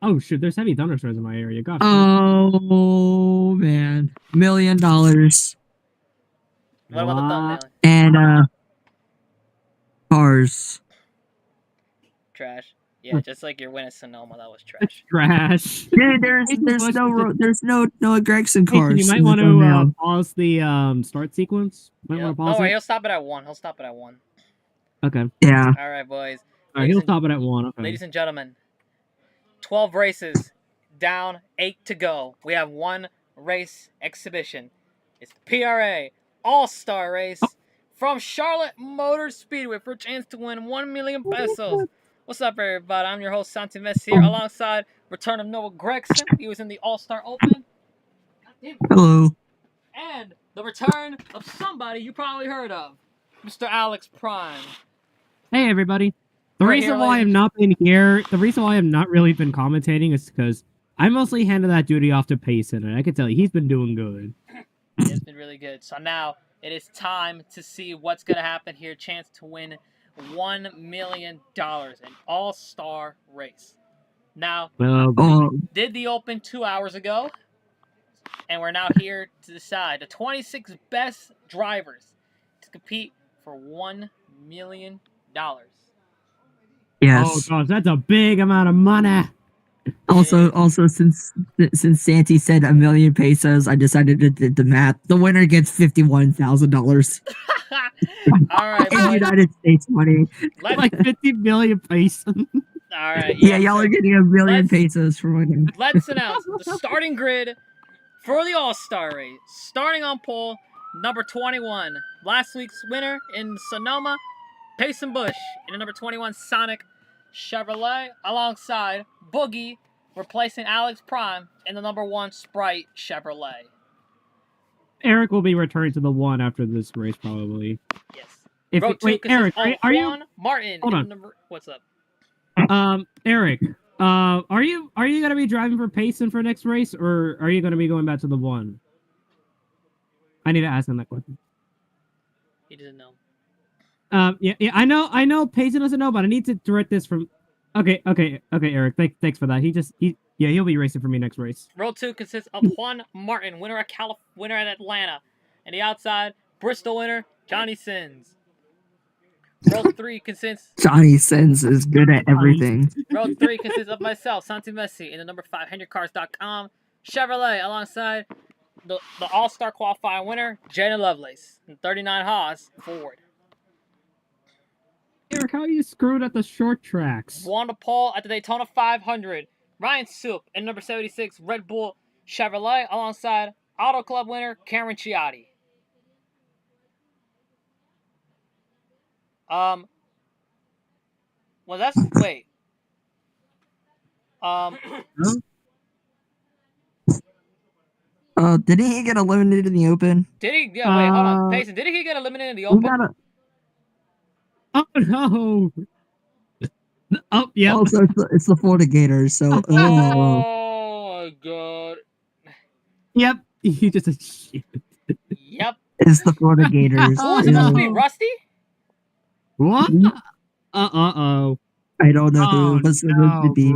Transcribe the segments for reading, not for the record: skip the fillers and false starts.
Oh shoot, there's heavy thunderstorms in my area. Gosh. Oh man, $1 million. What about the thumbnail? And cars. Trash. Yeah, just like your win at Sonoma, that was trash. It's trash. Dude, there's no Noah Gregson cars. You might in the want to thumbnail. pause the start sequence. Might Yep. want to Don't pause worry, it. he'll stop it at 1. He'll stop it at 1. Okay. Yeah. All right, boys. All right, he'll stop it at 1. Okay. Ladies and gentlemen, 12 races down, 8 to go. We have one race exhibition. It's the PRA All-Star Race from Charlotte Motor Speedway for a chance to win 1 million pesos. What's up, everybody? I'm your host, Santi Messi, here, alongside return of Noah Gregson. He was in the All-Star Open. Hello. And the return of somebody you probably heard of, Mr. Alex Prime. Hey, everybody. The reason why I've not been here, the reason why I've not really been commentating is because I mostly handed that duty off to Payson, and I can tell you, he's been doing good. It's been really good. So now it is time to see what's going to happen here. Chance to win $1 million, an all-star race. Now, did the Open 2 hours ago, and we're now here to decide the 26 best drivers to compete for $1 million. Yes. Oh gosh, that's a big amount of money. Also, since Santi said 1 million pesos, I decided to do the math. The winner gets $51,000. All right, in United States money. Like 50 million pesos. All right. Yeah, y'all are getting 1 million pesos for winning. Let's announce the starting grid for the All-Star Race. Starting on pole, number 21. Last week's winner in Sonoma, Payson Bush, in the number 21 Sonic Chevrolet, alongside Boogie, replacing Alex Prime in the number 1 Sprite Chevrolet. Eric will be returning to the 1 after this race, probably. Yes. Wait, Eric, are you Martin? Hold on. What's up? Eric, are you gonna be driving for Payson for next race, or are you gonna be going back to the 1? I need to ask him that question. He doesn't know. Yeah, I know Payson doesn't know, but I need to direct this from. Okay, Eric. Thanks for that. He'll be racing for me next race. Row 2 consists of Juan Martin, winner at Atlanta, and the outside Bristol winner Johnny Sins. Row 3 consists. Johnny Sins is good at everything. Row 3 consists of myself, Santi Messi, in the number 5 HenryCars.com Chevrolet, alongside the All-Star qualifying winner Jada Lovelace, and 39 Haas Ford. Eric, how are you screwed at the short tracks? Won the pole at the Daytona 500. Ryan Soup in number 76 Red Bull Chevrolet, alongside Auto Club winner Cameron Ciotti. Well, that's wait. Didn't he get eliminated in the Open? Did he? Yeah, wait, hold on. Payson, did he get eliminated in the Open? Oh no! Oh yeah. Also, it's the Florida Gators. So. Oh my god. Yep. You just. Yep. It's the Florida Gators. Who was it supposed to be? Rusty? What? Uh-oh. I don't know who it was supposed to be.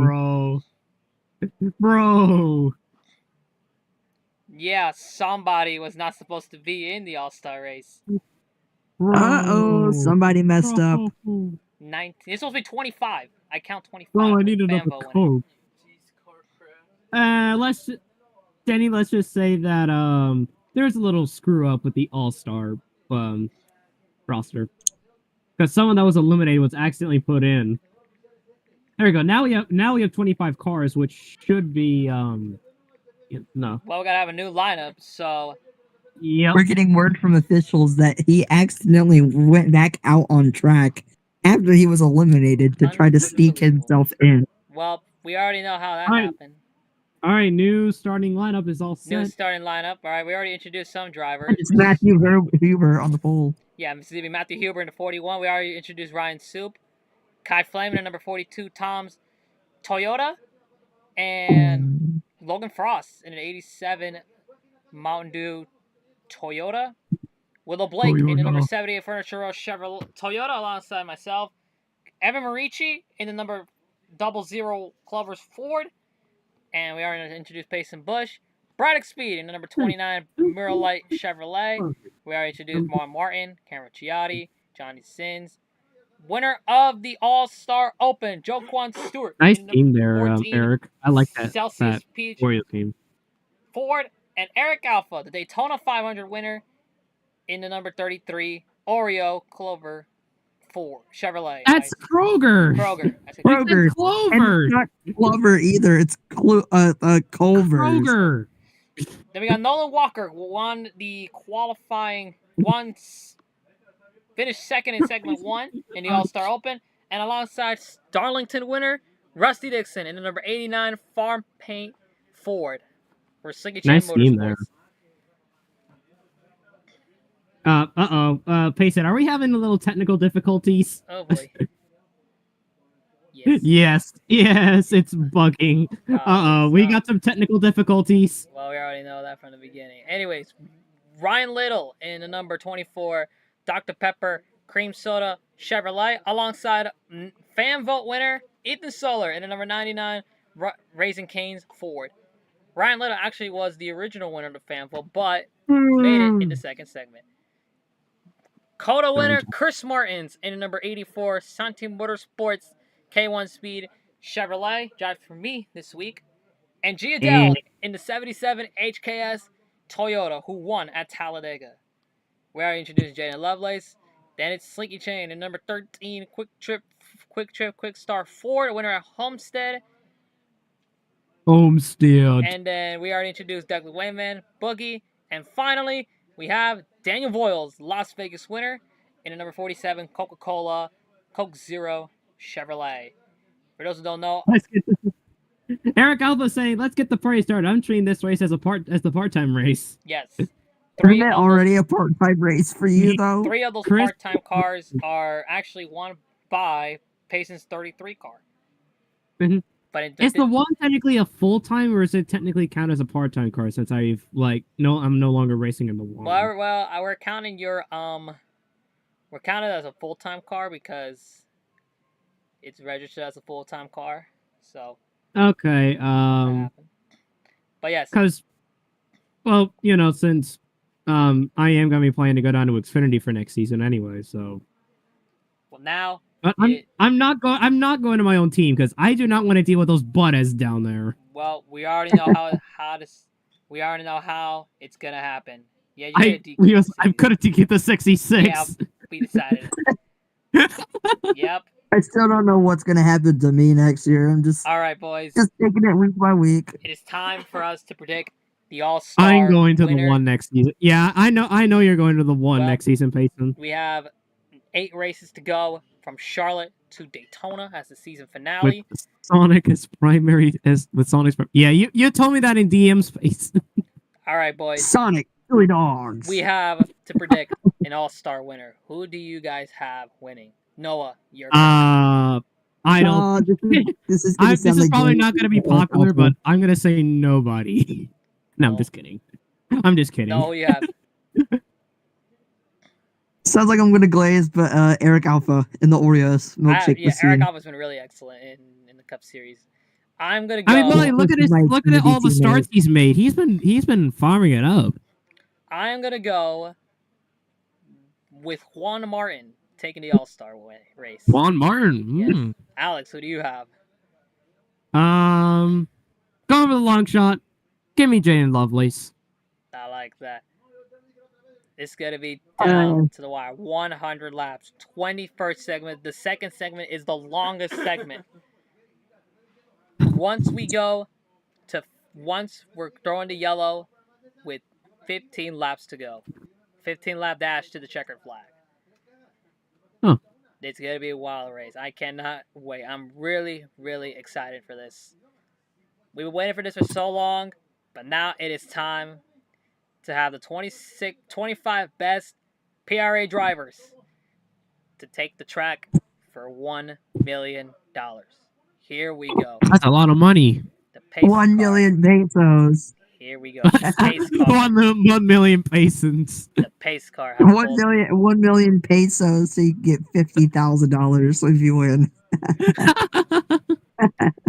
Bro. Yeah, somebody was not supposed to be in the All-Star race. Uh-oh, somebody messed up. 19. It's supposed to be 25. I count 25. Oh, I need another Coke. Let's just say that there's a little screw up with the All-Star roster. Because someone that was eliminated was accidentally put in. There we go. Now we have 25 cars, which should be no. Well, we gotta have a new lineup, so. Yep. We're getting word from officials that he accidentally went back out on track after he was eliminated to try to sneak himself in. Well, we already know how that happened. All right, new starting lineup is all set. New starting lineup. All right, we already introduced some drivers. It's Matthew Huber on the pole. Yeah, Mr. Matthew Huber in the 41. We already introduced Ryan Soup. Kai Flamin in number 42. Tom's Toyota. And Logan Frost in an 87 Mountain Dew Toyota. Willow Blake in the number 78 Furniture Row Chevrolet Toyota alongside myself. Evan Marici in the number 00 Clovers Ford. And we already introduced Payson Bush. Braddock Speed in the number 29 Mirror Light Chevrolet. We already introduced Martin, Cameron Chiotti, Johnny Sins. Winner of the All-Star Open, Joaquin Stewart. Nice in team there, 14, Eric. I like that. Celsius that Peach Oreo team. Ford, and Eric Alpha, the Daytona 500 winner, in the number 33 Oreo Clover Ford Chevrolet. That's Kroger. Kroger. Kroger. Clover. And it's not Clover either. It's Culver's. Kroger. Then we got Nolan Walker, won the qualifying finished second in segment 1 in the All-Star Open, and alongside Darlington winner Rusty Dixon in the number 89 Farm Paint Ford for Slinky Chan Nice team Motorsports. there. Payson, are we having a little technical difficulties? Oh boy. Yes, it's bugging. We got some technical difficulties. Well, we already know that from the beginning. Anyways, Ryan Little in the number 24 Dr. Pepper Cream Soda Chevrolet, alongside fan vote winner Ethan Solar in the number 99 Raising Cane's Ford. Ryan Little actually was the original winner of the fan vote, but made it in the second segment. Coda winner Chris Martins in the number 84 Santi Motorsports K1 Speed Chevrolet, drive for me this week. And Giadell in the 77 HKS Toyota, who won at Talladega. We already introduced Jaden Lovelace. Then it's Slinky Chain in number 13 Quick Star Ford, winner at Homestead. And then we already introduced Douglas Wayman, Boogie. And finally, we have Daniel Voiles, Las Vegas winner, in the number 47 Coca-Cola Coke Zero Chevrolet. For those who don't know, Eric Alpha saying, "Let's get the party started." I'm treating this race as the part-time race. Yes. Isn't it already a part-time race for you, though? 3 of those part-time cars are actually won by Payson's 33 car. But is the one technically a full-time, or is it technically count as a part-time car? Since I'm no longer racing in the one. Well, we're counting your we're counting it as a full-time car because it's registered as a full-time car. So. Okay. But yes. Because, well, since I am gonna be planning to go down to Xfinity for next season anyway, so. Well, now. But I'm not going to my own team because I do not want to deal with those buttheads down there. Well, we already know we already know how it's gonna happen. Yeah, I could have DQ'd the 66. Yeah, we decided. Yep. I still don't know what's gonna happen to me next year. I'm just all right, boys. Just taking it week by week. It is time for us to predict the All-Star. I'm going to winner. the one next season. Yeah, I know you're going to the one next season, Payson. We have 8 races to go from Charlotte to Daytona as the season finale. With Sonic as primary Yeah, you told me that in DM space. All right, boys. Sonic, silly dogs. We have to predict an All-Star winner. Who do you guys have winning? Noah, you're I don't. This is probably not going to be popular, but I'm going to say nobody. No, I'm just kidding. I'm just kidding. No, you have. Sounds like I'm going to glaze, but Eric Alpha in the Oreos milkshake. Eric Alpha's been really excellent in the Cup Series. I'm going to go. I mean, look at all the starts he's made. He's been farming it up. I'm going to go with Juan Martin taking the All-Star race. Juan Martin. Yes. Alex, who do you have? Going for the long shot. Give me Jaden Lovelace. I like that. It's going to be down to the wire. 100 laps. 21st segment. The second segment is the longest segment. Once we're throwing the yellow with 15 laps to go. 15 lap dash to the checkered flag. Huh. It's going to be a wild race. I cannot wait. I'm really, really excited for this. We've been waiting for this for so long, but now it is time to have the 25 best PRA drivers to take the track for $1 million. Here we go. That's a lot of money. The pace 1 million pesos. Here we go. The pace car. 1 million pesos. The pace car. 1 million pesos, so you get $50,000 if you win.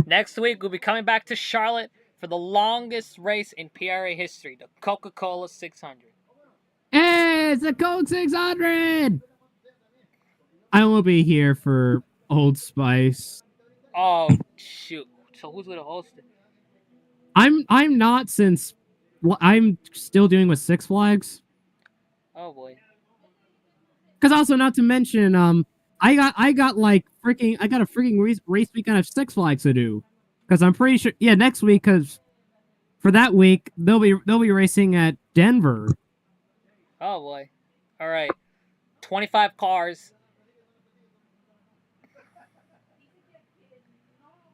Next week we'll be coming back to Charlotte for for the longest race in PRA history, the Coca-Cola 600. Hey, it's the Coke 600! I will be here for Old Spice. Oh, shoot. So who's going to host it? I'm not, since I'm still doing with Six Flags. Oh, boy. Because also, not to mention, I got a freaking race weekend of Six Flags to do. Because I'm pretty sure, yeah, next week, because for that week they'll be racing at Denver. Oh boy! All right, 25 cars.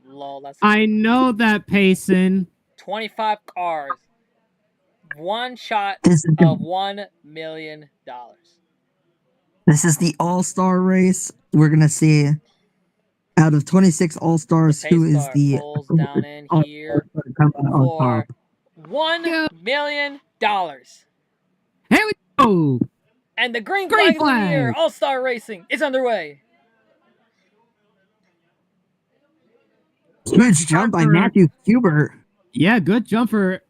Lol, that's. I know that, Payson. 25 cars. One shot This is of $1 million. This is the All-Star race. We're gonna see out of 26 All-Stars who is the rolls down in here on for top. $1 million. Here we go. And the green flag of the year, All-Star Racing, is underway. Huge jump by Matthew Hubert. Yeah, good jump for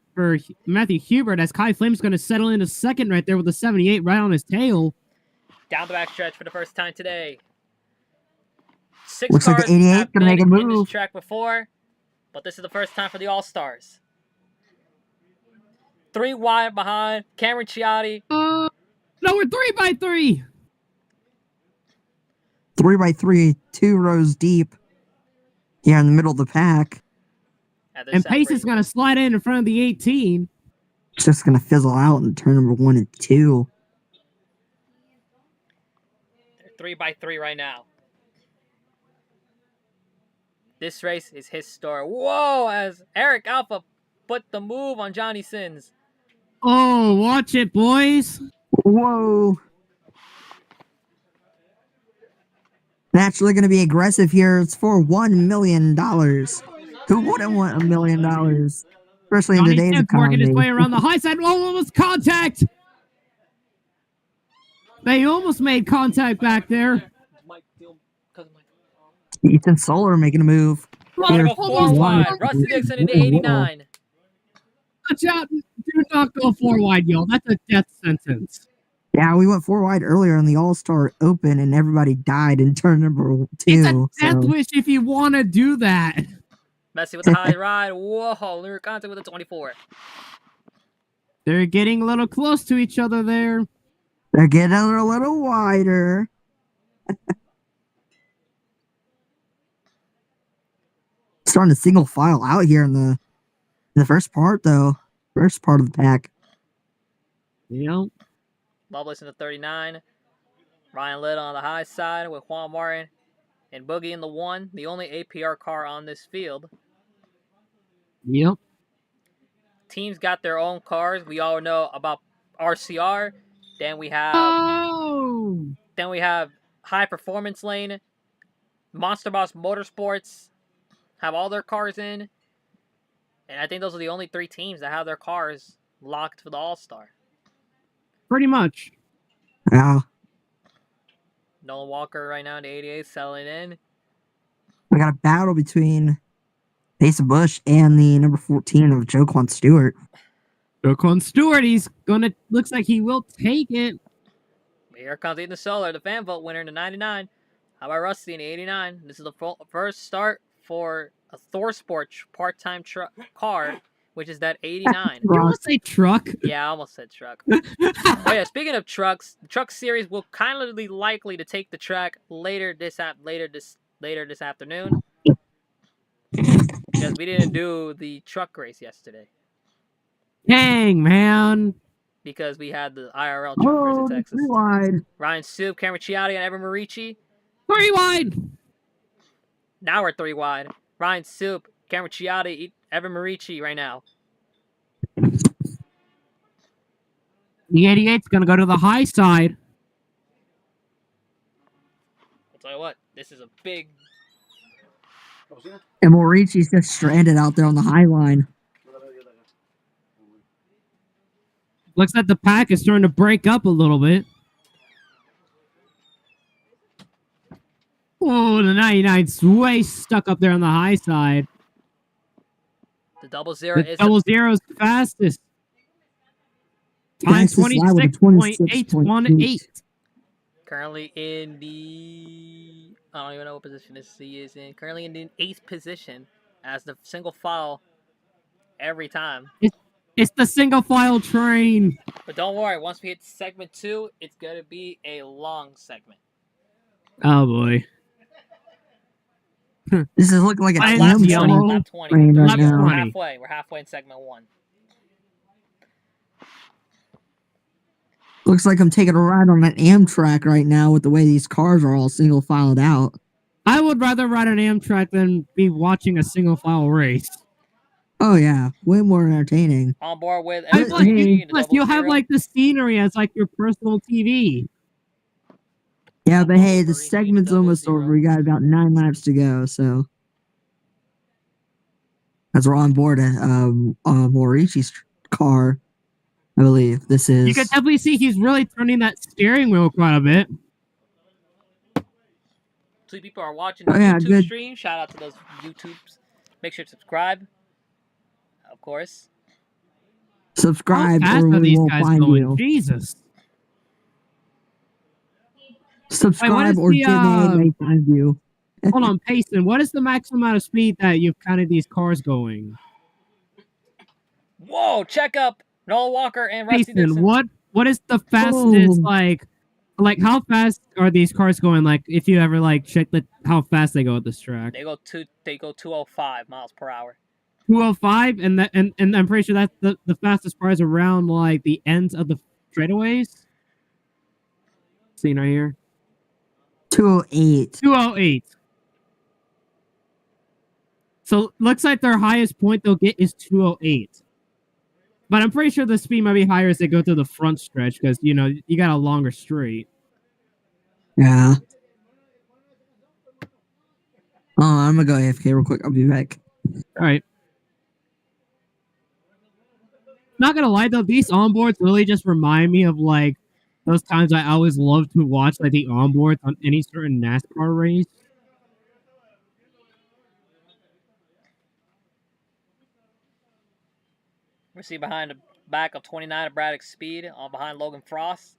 Matthew Hubert, as Kai Flame's going to settle into second right there with a 78 right on his tail. Down the backstretch for the first time today. Looks like the 88 gonna make a move. In this track before, but this is the first time for the All-Stars. 3 wide behind Cameron Ciotti. No, we're 3x3. 3x3, 2 rows deep. Here in the middle of the pack. And Pace is going to slide in front of the 18. It's just going to fizzle out in turn number 1 and 2. They're 3x3 right now. This race is historic. Whoa, as Eric Alpha put the move on Johnny Sins. Oh, watch it, boys. Whoa. Naturally going to be aggressive here. It's for $1 million. Who wouldn't want $1 million? Especially in today's economy. Working his way around the high side. Oh, almost contact. They almost made contact back there. Ethan Solar making a move. Go 4 wide. Rusty Dixon into 89. Watch out. Do not go 4 wide, yo. That's a death sentence. Yeah, we went 4 wide earlier in the All-Star Open, and everybody died in turn number 2. It's a death wish if you want to do that. Messi with the high ride. Whoa, lyric contact with a 24. They're getting a little close to each other there. They're getting a little wider. Starting to single file out here in the first part, though. First part of the pack. Yeah. Loveless in the 39. Ryan Little on the high side with Juan Martin and Boogie in the 1. The only APR car on this field. Yep. Teams got their own cars. We all know about RCR. Then we have High Performance Lane. Monster Boss Motorsports have all their cars in. And I think those are the only 3 teams that have their cars locked for the All-Star. Pretty much. Yeah. Nolan Walker right now in the 88 selling in. We got a battle between Mason Bush and the number 14 of Joquan Stewart. Joquan Stewart, looks like he will take it. Here comes Ethan Solar, the fan vote winner in the 99. How about Rusty in the 89? This is the first start for a Thor Sports part-time car, which is that 89. You almost say truck? Yeah, I almost said truck. Oh yeah, speaking of trucks, the truck series will kindly likely to take the track later this afternoon. Because we didn't do the truck race yesterday. Dang, man. Because we had the IRL truck race in Texas. 3 wide. Ryan Soup, Cameron Ciotti, and Evan Marici. 3 wide. Now we're 3 wide. Ryan Soup, Cameron Ciotti, Evan Marici right now. The 88's going to go to the high side. I'll tell you what, this is a big... And Morici's just stranded out there on the high line. Looks like the pack is starting to break up a little bit. Oh, the 99's way stuck up there on the high side. The double zero The is double zero's fastest. Time Fastest lap with a 26.818. currently in the... I don't even know what position this he is in. Currently in the 8th position as the single file every time. It's the single file train. But don't worry, once we hit segment 2, it's going to be a long segment. Oh boy. This is looking like a Lap Lap 20, slow lap 20. train right Lap now. We're 20. halfway. We're halfway in segment 1. Looks like I'm taking a ride on an Amtrak right now with the way these cars are all single filed out. I would rather ride an Amtrak than be watching a single file race. Oh yeah, way more entertaining. On board with I But hey, plus you have like the scenery as like your personal TV. Yeah, but hey, the Marici, segment's almost 00. over. We got about 9 laps to go, so as we're on board Morici's car, I believe this is. You can definitely see he's really turning that steering wheel quite a bit. 2 people are watching the Oh, yeah, YouTube good. stream. Shout out to those YouTubes. Make sure to subscribe. Of course. Subscribe How fast or are we these won't guys find going? you. Jesus. Subscribe or Jimmy may find you. Hold on, Payson. What is the maximum amount of speed that you've counted these cars going? Whoa, check up Noel Walker and Rusty Payson, Dixon. what is the fastest Oh. like how fast are these cars going? Like if you ever like check how fast they go at this track? They go 205 miles per hour. 205, and I'm pretty sure that's the fastest cars around like the ends of the straightaways. Seen right here. 208. 208. So looks like their highest point they'll get is 208. But I'm pretty sure the speed might be higher as they go through the front stretch because you know you got a longer straight. Yeah. Oh, I'm gonna go AFK real quick. I'll be back. All right. Not gonna lie though, these onboards really just remind me of like those times I always loved to watch like the onboards on any certain NASCAR race. We see behind the back of 29 of Braddock Speed, on behind Logan Frost.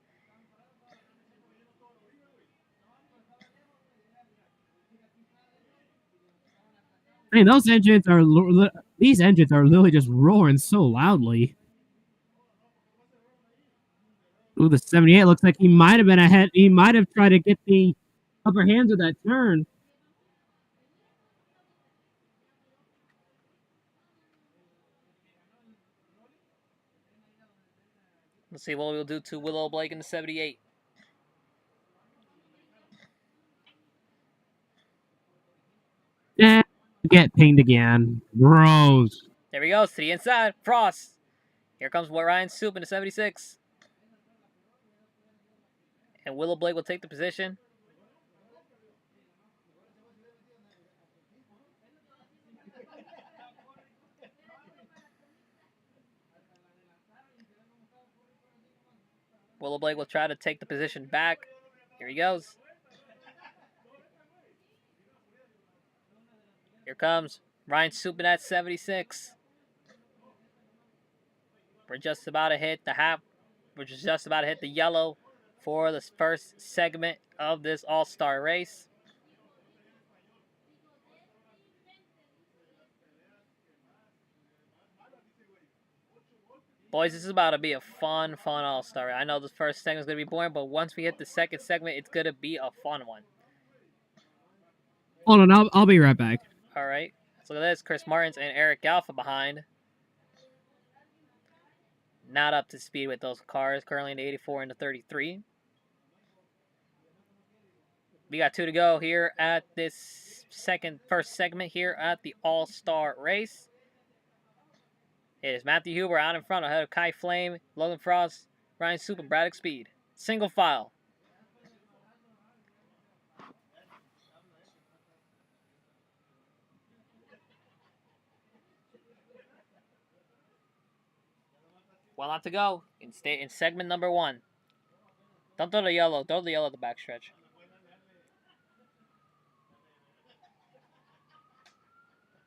I mean, these engines are literally just roaring so loudly. Ooh, the 78 looks like he might have been ahead. He might have tried to get the upper hands with that turn. Let's see what we'll do to Willow Blake in the 78. Eh, get pinged again. Gross. There he goes to the inside. Frost. Here comes Ryan Soup in the 76. And Willow Blake will take the position. Willow Blake will try to take the position back. Here he goes. Here comes Ryan Supin at 76. We're just about to hit the half. We're just about to hit the yellow for the first segment of this all-star race. Boys, this is about to be a fun all-star. I know this first segment is going to be boring, but once we hit the second segment, it's going to be a fun one. Hold on, I'll be right back. All right. Let's look at this. Chris Martins and Eric Alpha behind. Not up to speed with those cars. Currently in the 84 and the 33. We got 2 to go here at this first segment here at the All-Star race. It is Matthew Huber out in front ahead of Kai Flame, Logan Frost, Ryan Soup, and Braddock Speed. Single file. One lap to go in segment number 1. Don't throw the yellow. Throw the yellow at the backstretch.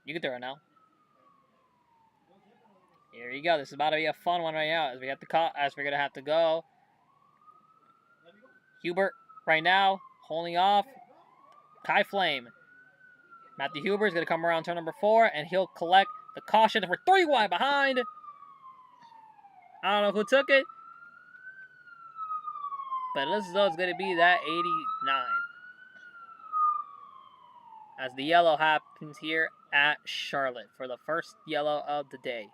You can throw it now. Here you go. This is about to be a fun one right now, as we're gonna have to go. Hubert right now holding off Kai Flame. Matthew Huber is gonna come around turn number 4, and he'll collect the caution for 3 wide behind. I don't know who took it, but it looks as though it's gonna be that 89. As the yellow happens here at Charlotte for the first yellow of the day.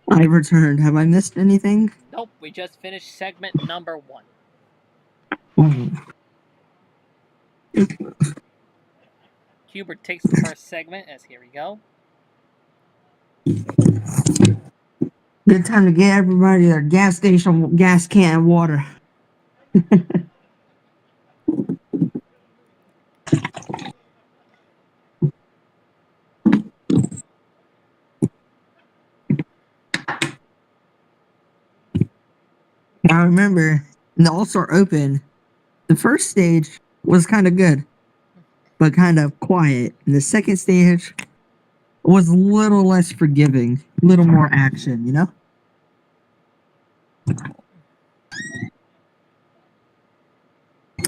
I returned. Have I missed anything? Nope, we just finished segment number 1. Oh. Hubert takes the first segment, as here we go. Good time to get everybody their gas station gas can and water. I remember in the All-Star Open, the first stage was kind of good, but kind of quiet. And the second stage was a little less forgiving, a little more action, you know?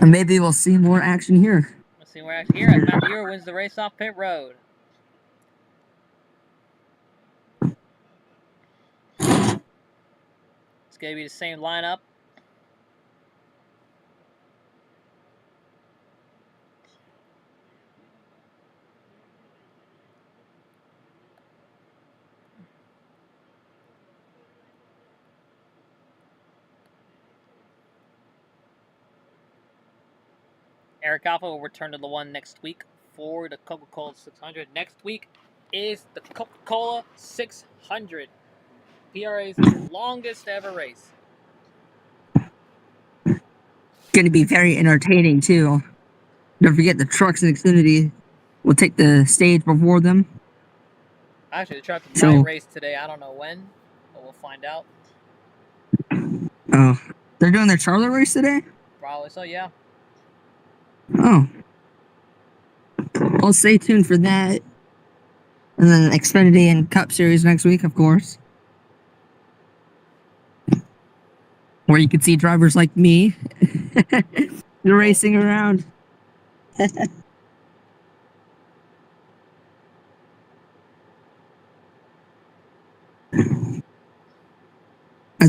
And maybe we'll see more action here. Let's see where actually here as Matthew Huber wins the race off pit road. It's going to be the same lineup. Eric Alpha will return to the one next week for the Coca-Cola 600. Next week is the Coca-Cola 600. PRA's longest ever race. Going to be very entertaining, too. Don't forget the trucks in Xfinity will take the stage before them. Actually, the truck might race today. I don't know when, but we'll find out. Oh. They're doing their Charlotte race today? Probably so, yeah. Oh. I'll stay tuned for that. And then Xfinity and Cup Series next week, of course. Where you can see drivers like me. They're racing around. As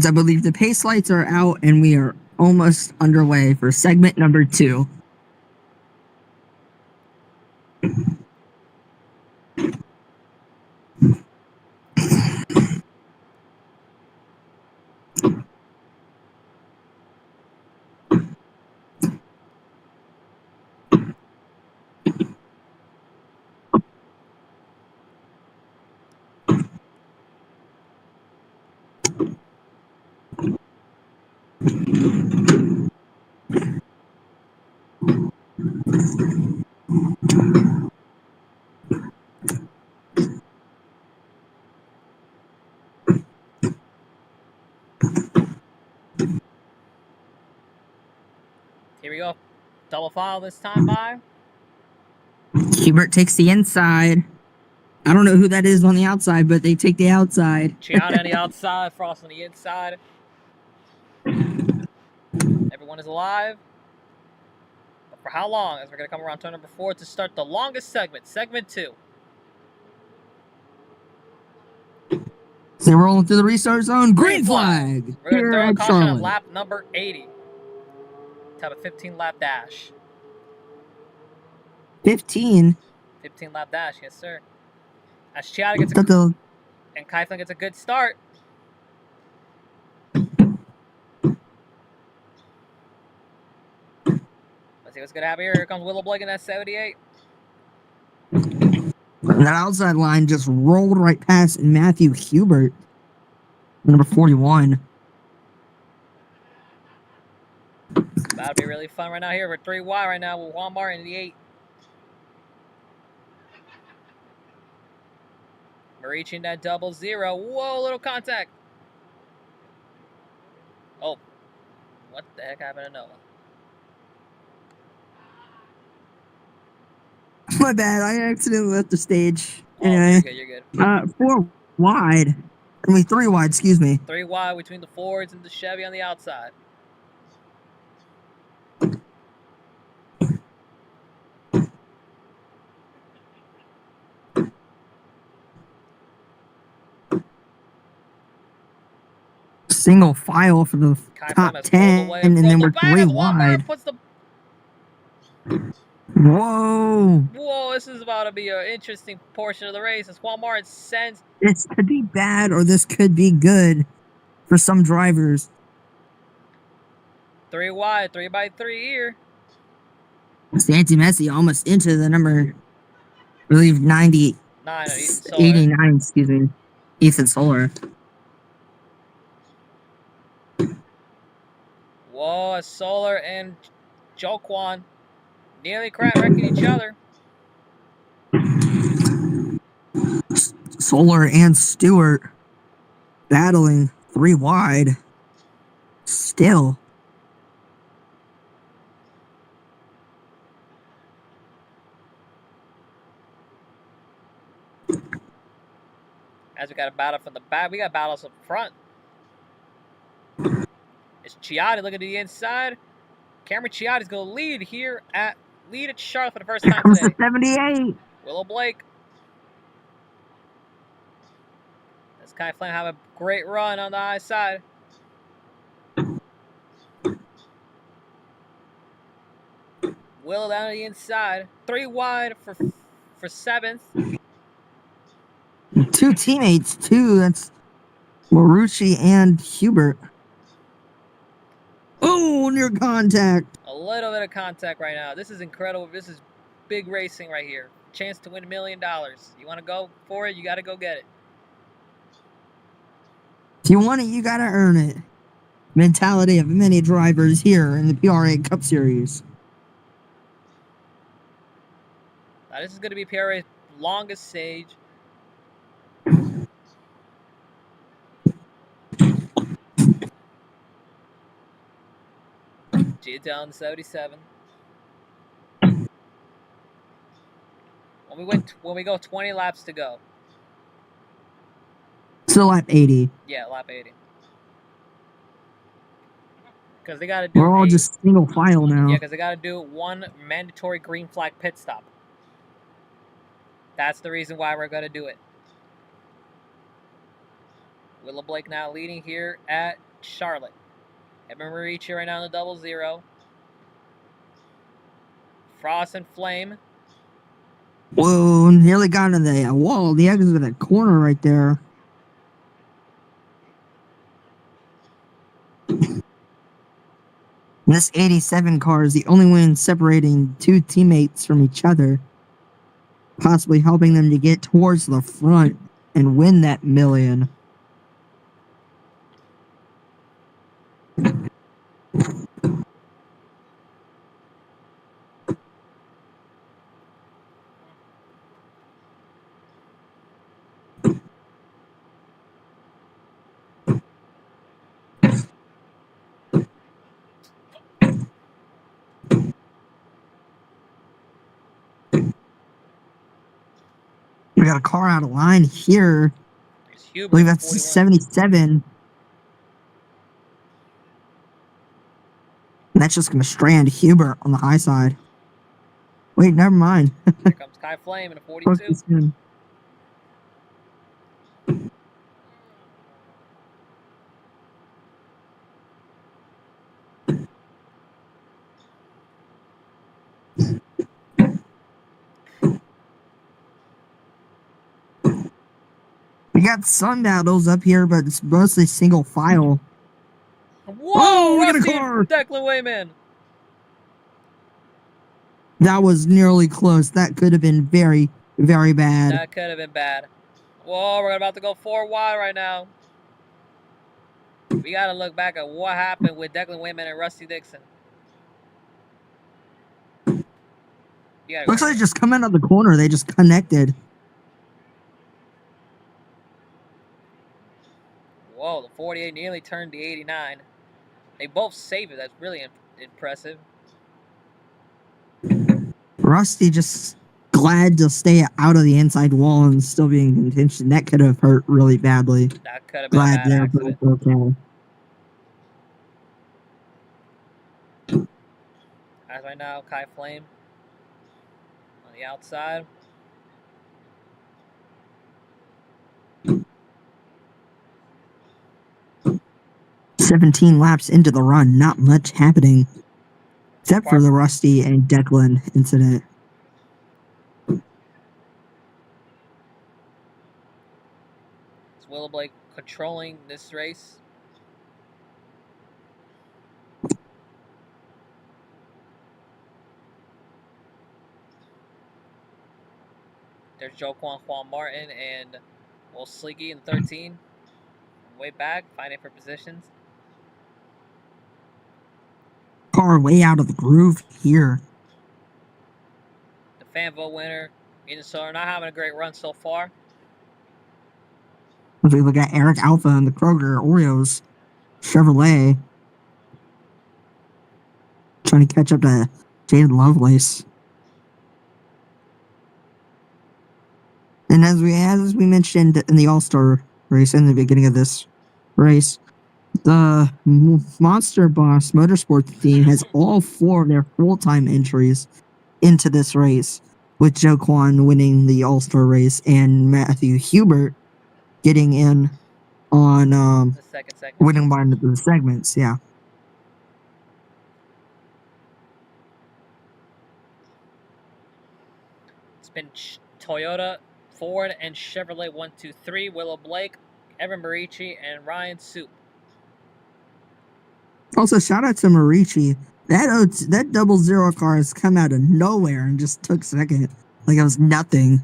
I believe the pace lights are out and we are almost underway for segment number 2. Here we go. Double file this time by. Hubert takes the inside. I don't know who that is on the outside, but they take the outside. Chiata on the outside, Frost on the inside. Everyone is alive. But for how long? As we're going to come around turn number 4 to start the longest segment, segment 2. They're rolling through the restart zone. Green flag. We're going to Here throw a at caution on Charlotte. lap number 80. To have a 15-lap dash. 15. 15-lap dash, yes, sir. As Chiata gets a and Kaiflin gets a good start. Let's see what's going to happen here. Here comes Willow Blake in that 78. That outside line just rolled right past Matthew Hubert, number 41. That'll be really fun right now here. We're 3 wide right now with Juan Martin in the 8. We're reaching that 00. Whoa, little contact. Oh, what the heck happened to Noah? My bad. I accidentally left the stage. Oh, Anyway, you're good. 4 wide. I mean, 3 wide. Excuse me. 3 wide between the Fords and the Chevy on the outside. Single file for the top 10, and then we're 3 wide. Puts the... Whoa! Whoa, this is about to be an interesting portion of the race. As Walmart sends... This could be bad, or this could be good for some drivers. 3 wide, 3 by 3 here. Santi Messi almost into the number, I believe, 90. 89, excuse me. Ethan Solar. Whoa, Solar and Joquan nearly wrecking each other. Solar and Stewart battling 3 wide. Still. As we got a battle from the back, we got battles up front. It's Chiotti looking to the inside. Cameron Chiotti's going to lead here at Charlotte for the first time today. 78. Willow Blake. This Kai Flame have a great run on the high side. Willow down to the inside. 3 wide for 7th. 2 teammates, too. That's Marucci and Hubert. Oh, near contact. A little bit of contact right now. This is incredible. This is big racing right here. Chance to win $1 million. You want to go for it? You got to go get it. If you want it, you got to earn it. Mentality of many drivers here in the PRA Cup Series. Now, this is going to be PRA's longest stage. G down 77. When we go 20 laps to go. So lap 80. Yeah, lap 80. Because they got to do. We're all just single file now. Yeah, because they got to do 1 mandatory green flag pit stop. That's the reason why we're going to do it. Willow Blake now leading here at Charlotte. Edmund Marici right now in the 00. Frost and Flame. Whoa, nearly got into the wall. The exit of that corner right there. This 87 car is the only one separating 2 teammates from each other, possibly helping them to get towards the front and win that $1 million. We got a car out of line here. I believe that's 77. And that's just going to strand Hubert on the high side. Wait, never mind. Here comes Kai Flame in a 42. We got sun battles up here, but it's mostly single file. Whoa! We got a car! Declan Wayman! That was nearly close. That could have been very, very bad. That could have been bad. Whoa, we're about to go 4 wide right now. We got to look back at what happened with Declan Wayman and Rusty Dixon. Looks like just coming out of the corner, they just connected. Whoa, the 48 nearly turned the 89. They both saved it. That's really impressive. Rusty just glad to stay out of the inside wall and still be in contention. That could have hurt really badly. That could have been a Glad bad they're accident. both okay. As right now, Kai Flame on the outside. "17 laps into the run, not much happening, except for the Rusty and Declan incident." Is Willow Blake controlling this race? There's Joaquin Juan Martin and Will Sliggy in 13. Way back, fighting for positions. Car way out of the groove here. The fan vote winner, Eden Solar, not having a great run so far. As we look at Eric Alpha and the Kroger Oreos Chevrolet trying to catch up to Jaden Lovelace. And as we mentioned in the All-Star race in the beginning of this race, the Monster Boss Motorsports team has all 4 of their full-time entries into this race, with Joe Kwan winning the All-Star race and Matthew Hubert getting in on The second segment. winning by the segments. Yeah. It's been Toyota, Ford, and Chevrolet 1, 2, 3. Willow Blake, Evan Marici, and Ryan Soup. Also, shout out to Marici. That 00 car has come out of nowhere and just took second. Like it was nothing.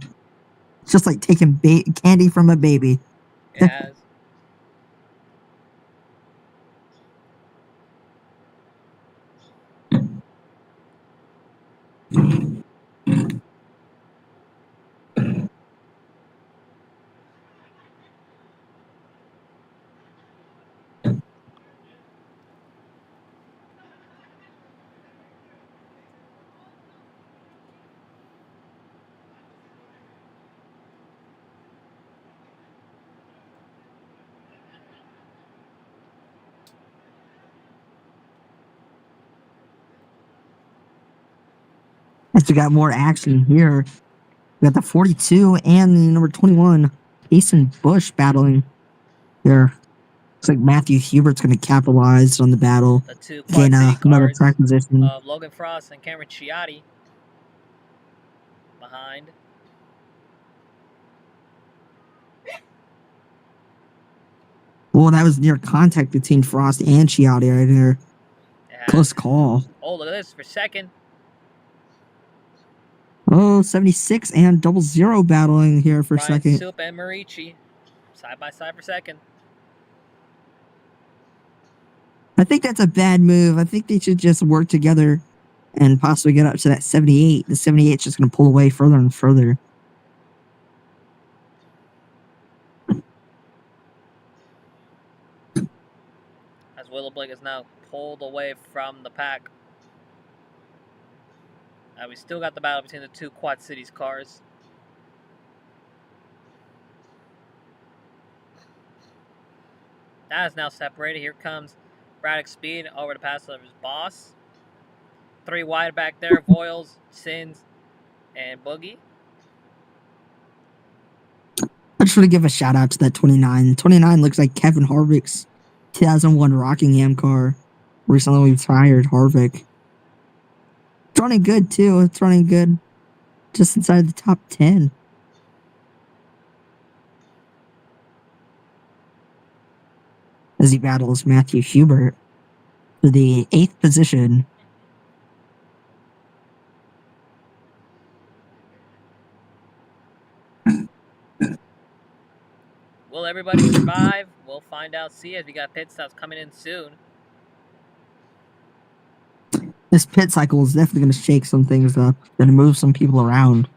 It's just like taking candy from a baby. It has. We got more action here. We got the 42 and the number 21, Jason Bush, battling here. Looks like Matthew Hubert's going to capitalize on the battle. The 2 Gain Quad City another cars track position. of Logan Frost and Cameron Chiotti behind. Well, that was near contact between Frost and Chiotti right there. Close call. Oh, look at this for second. Oh, 76 and 00 battling here for Ryan second. Soup and Marici side by side for second. I think that's a bad move. I think they should just work together and possibly get up to that 78. The 78 is just going to pull away further and further. As Willow Blake is now pulled away from the pack. We still got the battle between the 2 Quad Cities cars. That is now separated. Here comes Braddock Speed over to pass over his boss. 3 wide back there, Voiles, Sins, and Boogie. I just want to give a shout out to that 29. 29 looks like Kevin Harvick's 2001 Rockingham car. Recently retired Harvick. It's running good too. It's running good. Just inside the top 10. As he battles Matthew Hubert for the 8th position. Will everybody survive? We'll find out. See, as we got pit stops coming in soon. This pit cycle is definitely going to shake some things up. Going to move some people around.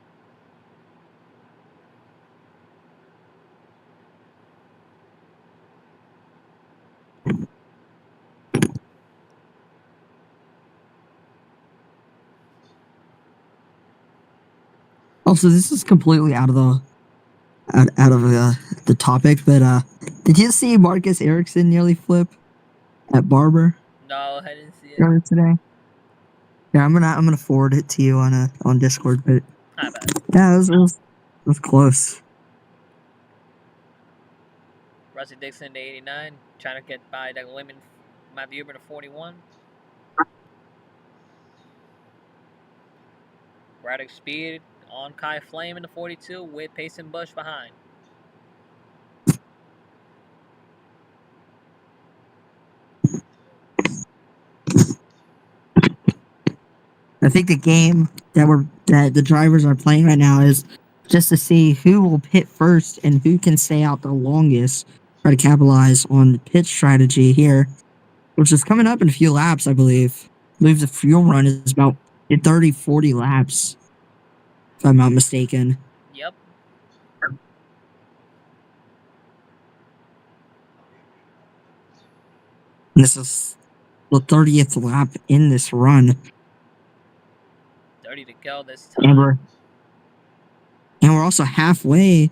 Also, this is completely out of the topic, but did you see Marcus Ericsson nearly flip at Barber No, I didn't see it. earlier today? Yeah, I'm gonna forward it to you on Discord. But I bet. yeah, it was close. Rusty Dixon to 89, trying to get by the women, Matt Huber to 41. Braddock Speed on Kai Flame in the 42 with Payson Bush behind. I think the game that the drivers are playing right now is just to see who will pit first and who can stay out the longest. Try to capitalize on the pit strategy here, which is coming up in a few laps, I believe. I believe the fuel run is about 30, 40 laps, if I'm not mistaken. Yep. And this is the 30th lap in this run. 30 to go this time. And we're also halfway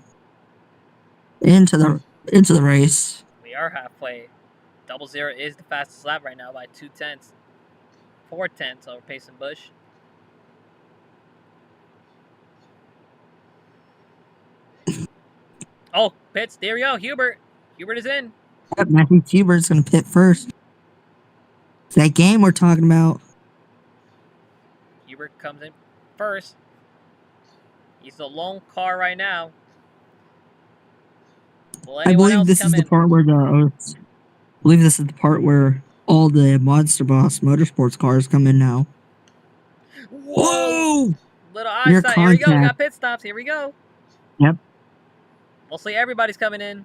into the race. We are halfway. 00 is the fastest lap right now by 2/10. 4/10 over Payson Bush. Oh, pits. There we go. Hubert. Hubert is in. Yep, I think Hubert's going to pit first. It's that game we're talking about. Hubert comes in first. He's the lone car right now. Will I anyone believe else this come is the in? part where all the Monster Boss Motorsports cars come in now. Whoa! Little Near eyesight. Here we go. We contact. got pit stops. Here we go. Yep. We'll see. Everybody's coming in.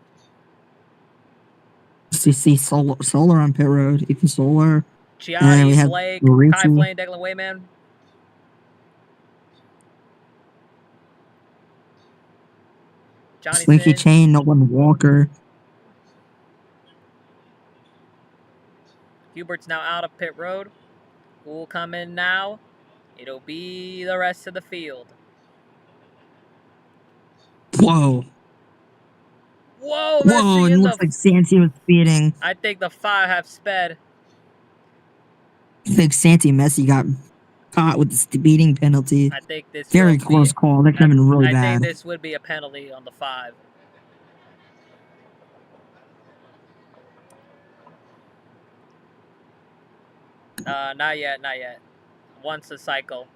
CC Solar on pit road. Ethan Solar. And we Gianni, have Blake, Richie. Kai Flame, Declan Wayman. Johnny Slinky Sins. Chain, Nolan Walker. Hubert's now out of pit road. Who will come in now? It'll be the rest of the field. Whoa. Whoa, Whoa, it looks like Santi was speeding. I think the 5 have sped. I think Santi Messi got caught with the speeding penalty. I think this Very close call. That could have been really bad. I think this would be a penalty on the 5. Not yet, not yet. Once a cycle.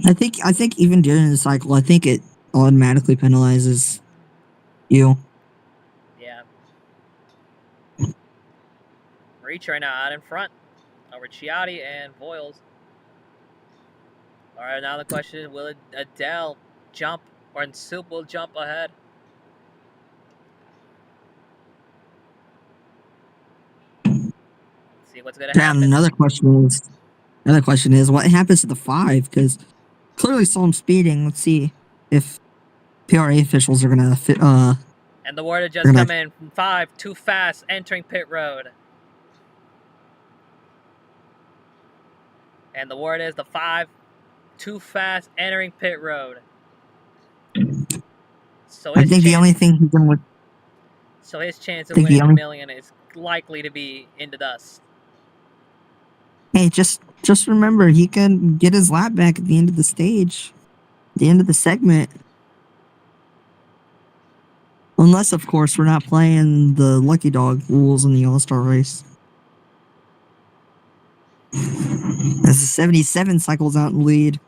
I think even during the cycle, I think it automatically penalizes you. Yeah. Reach right now out in front over Chiotti and Voiles. All right, now the question is, will Adele jump or Soup will jump ahead? Let's see what's gonna happen. Another question is what happens to the 5? Because clearly saw him speeding. Let's see if PRA officials are gonna fit. And the word had just come in. 5 too fast entering pit road. And the word is the 5 too fast entering pit road. So I think the only thing he can with. So his chance of winning $1 million is likely to be in the dust. Hey, just remember, he can get his lap back at the end of the stage, the end of the segment. Unless, of course, we're not playing the Lucky Dog rules in the All-Star race. As the 77 cycles out in the lead.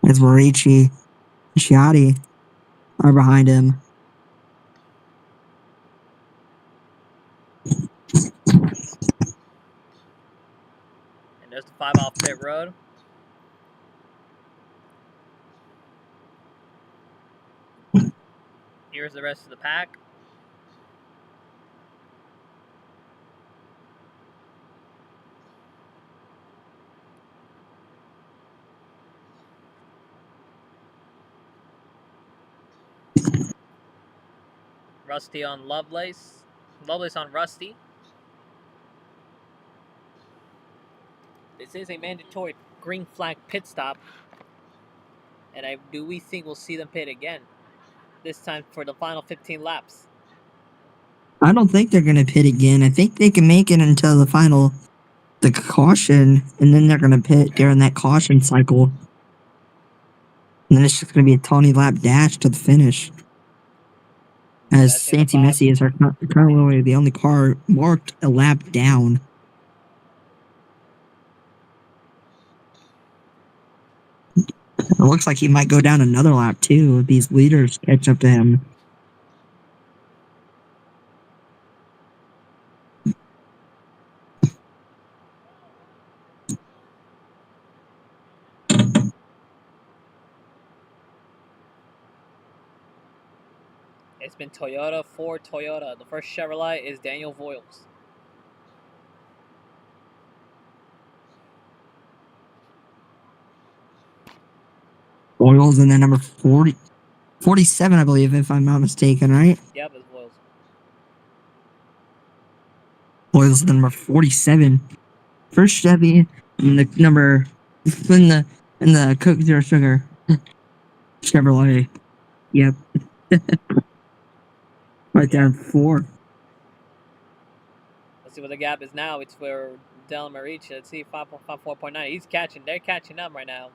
As Marici and Chiotti are behind him. And there's the 5 off pit road. Here's the rest of the pack. Rusty on Lovelace on Rusty. this is a mandatory green flag pit stop. And do we think we'll see them pit again? This time for the final 15 laps. I don't think they're going to pit again. I think they can make it until the caution, and then they're going to pit during that caution cycle. And then it's just going to be a 20 lap dash to the finish. As Santi Messi is currently the only car marked a lap down. It looks like he might go down another lap too if these leaders catch up to him. It's been Toyota, Ford, Toyota. The first Chevrolet is Daniel Voiles. Voiles and then number 47, I believe, if I'm not mistaken, right? Yep, it's Voiles. Voiles the number 47. First Chevy, and the number in the Coke Zero Sugar Chevrolet. Yep. Right there in 4. Let's see what the gap is now. It's for Del Marici. Let's see, 4.9. He's catching. They're catching up right now.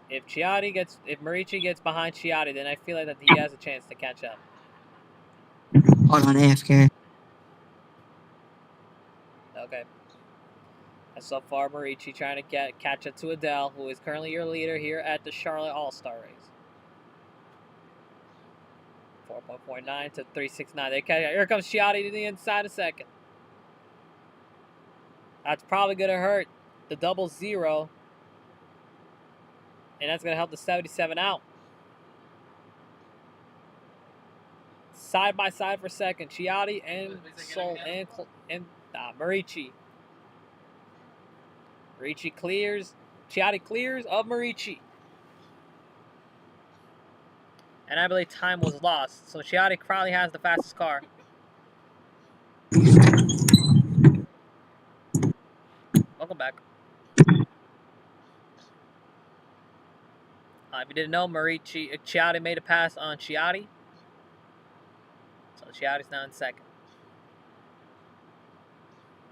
If Marici gets behind Chiotti, then I feel like that he has a chance to catch up. Hold on, AFK. Okay. And so far, Marici trying to catch up to Adele, who is currently your leader here at the Charlotte All-Star race. 4.49 to 3.69. Here comes Chiotti to the inside a second. That's probably going to hurt the 00. And that's going to help the 77 out. Side by side for second. Chiotti and Sol and Marici. Marici clears. Chiotti clears of Marici. And I believe time was lost. So Chiotti probably has the fastest car. Welcome back. If you didn't know, Chiotti made a pass on Chiotti. So Chiotti's now in second.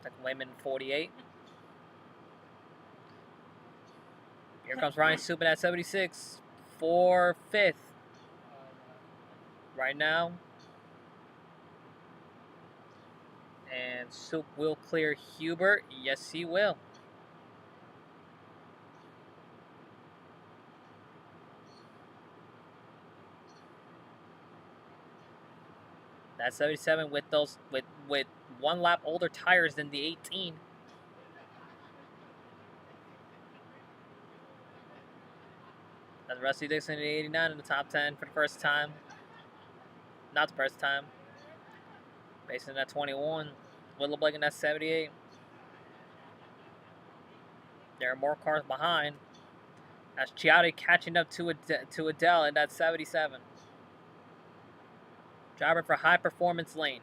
Second Wayman 48. Here comes Ryan Subin at 76 for 5th. Right now. And Soup will clear Hubert. Yes, he will. That 77 with one lap older tires than the 18. That's Rusty Dixon in the 89 in the top 10 for the first time. Not the first time. Mason at 21. Willow Blake in that 78. There are more cars behind. That's Chiotti catching up to Adele in that 77. Driving for high performance lane.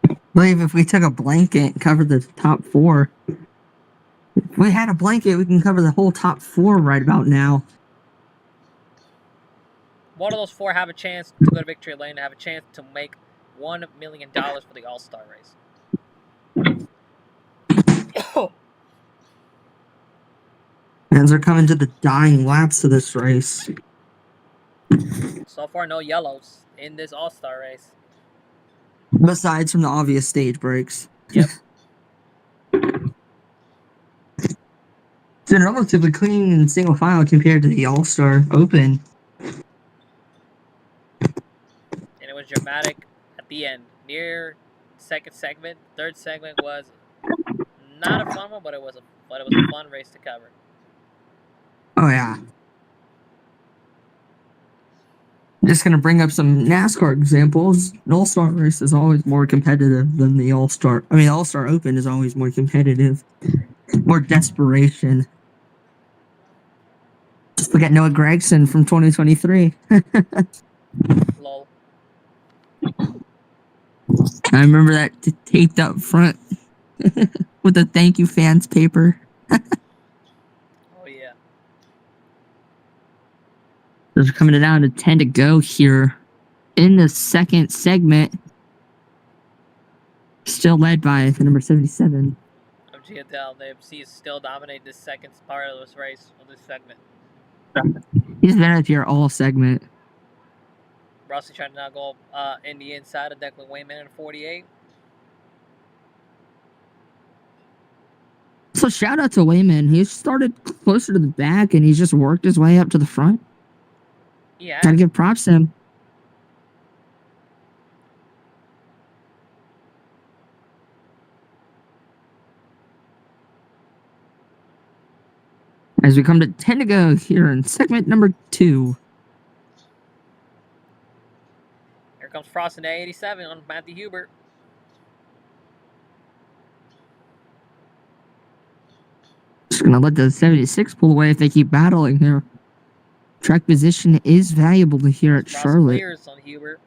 I believe if we took a blanket and covered the top 4, if we had a blanket, we can cover the whole top 4 right about now. One of those 4 have a chance to go to victory lane and have a chance to make $1 million for the All-Star race. As they're coming to the dying laps of this race. So far, no yellows in this All-Star race. Besides from the obvious stage breaks. Yep. It's been relatively clean and single file compared to the All-Star Open. And it was dramatic at the end. Near second segment, third segment was not a fun one, but it was a fun race to cover. Oh yeah. I'm just gonna bring up some NASCAR examples. An All-Star race is always more competitive than the All-Star. I mean, All-Star Open is always more competitive, more desperation. Just look at Noah Gregson from 2023. Lol. I remember that taped up front with the thank you fans paper. Oh yeah. Those are coming down to 10 to go here in the second segment. Still led by the number 77. OG Adele, the MC is still dominating this second part of this race, of this segment. He's been up here all segment. Rossi trying to now go in the inside of Declan Wayman in 48. So shout out to Wayman. He started closer to the back and he's just worked his way up to the front. Yeah. Gotta give props to him. As we come to 10 to go here in segment number 2. Here comes Frost in the 87 on Matthew Hubert. Just gonna let the 76 pull away if they keep battling here. Track position is valuable to here at Frost Charlotte. clears on Hubert.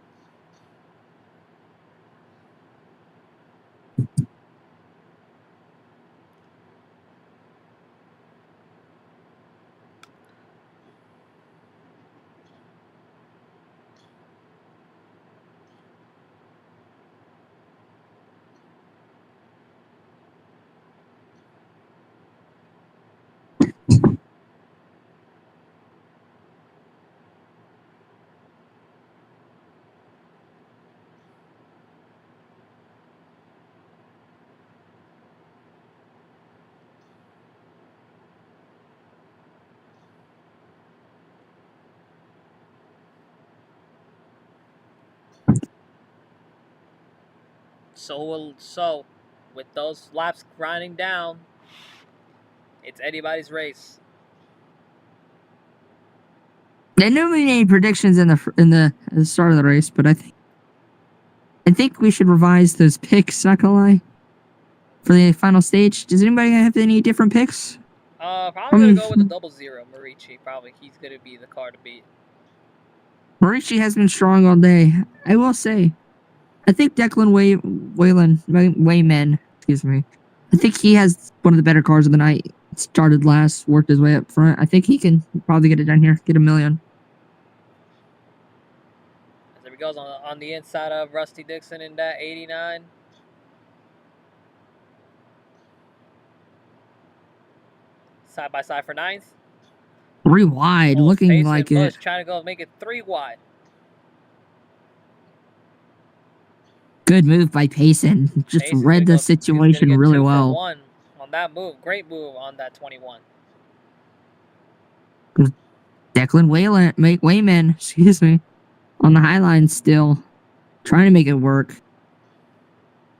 So, with those laps grinding down, it's anybody's race. I know we made predictions in the start of the race, but I think we should revise those picks. Not gonna lie, for the final stage. Does anybody have any different picks? Probably gonna go with the 0-0 Marici. Probably he's gonna be the car to beat. Marici has been strong all day. I will say, I think Declan Wayman, excuse me. I think he has one of the better cars of the night. Started last, worked his way up front. I think he can probably get it done here, get $1 million. There he goes on the inside of Rusty Dixon in that 89. Side by side for 9th. 3 wide, looking like Bush it. trying to go make it 3 wide. Good move by Payson. Just Payson's read the situation really well. 1 on that move. Great move on that 21. Declan Wayman, excuse me, on the high line still. Trying to make it work.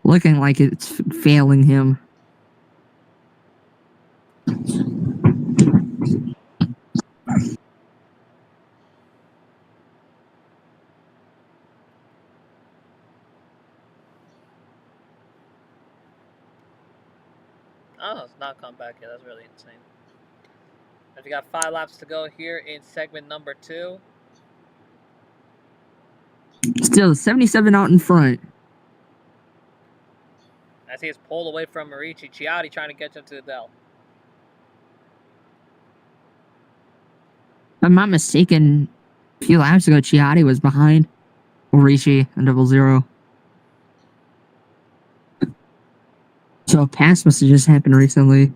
Looking like it's failing him. Oh, it's not come back yet. That's really insane. And we got 5 laps to go here in segment number 2. Still 77 out in front. As he is pulled away from Marici, Chiotti trying to get him to Adele. If I'm not mistaken, a few laps ago, Chiotti was behind Marici and 0-0. So a pass must have just happened recently.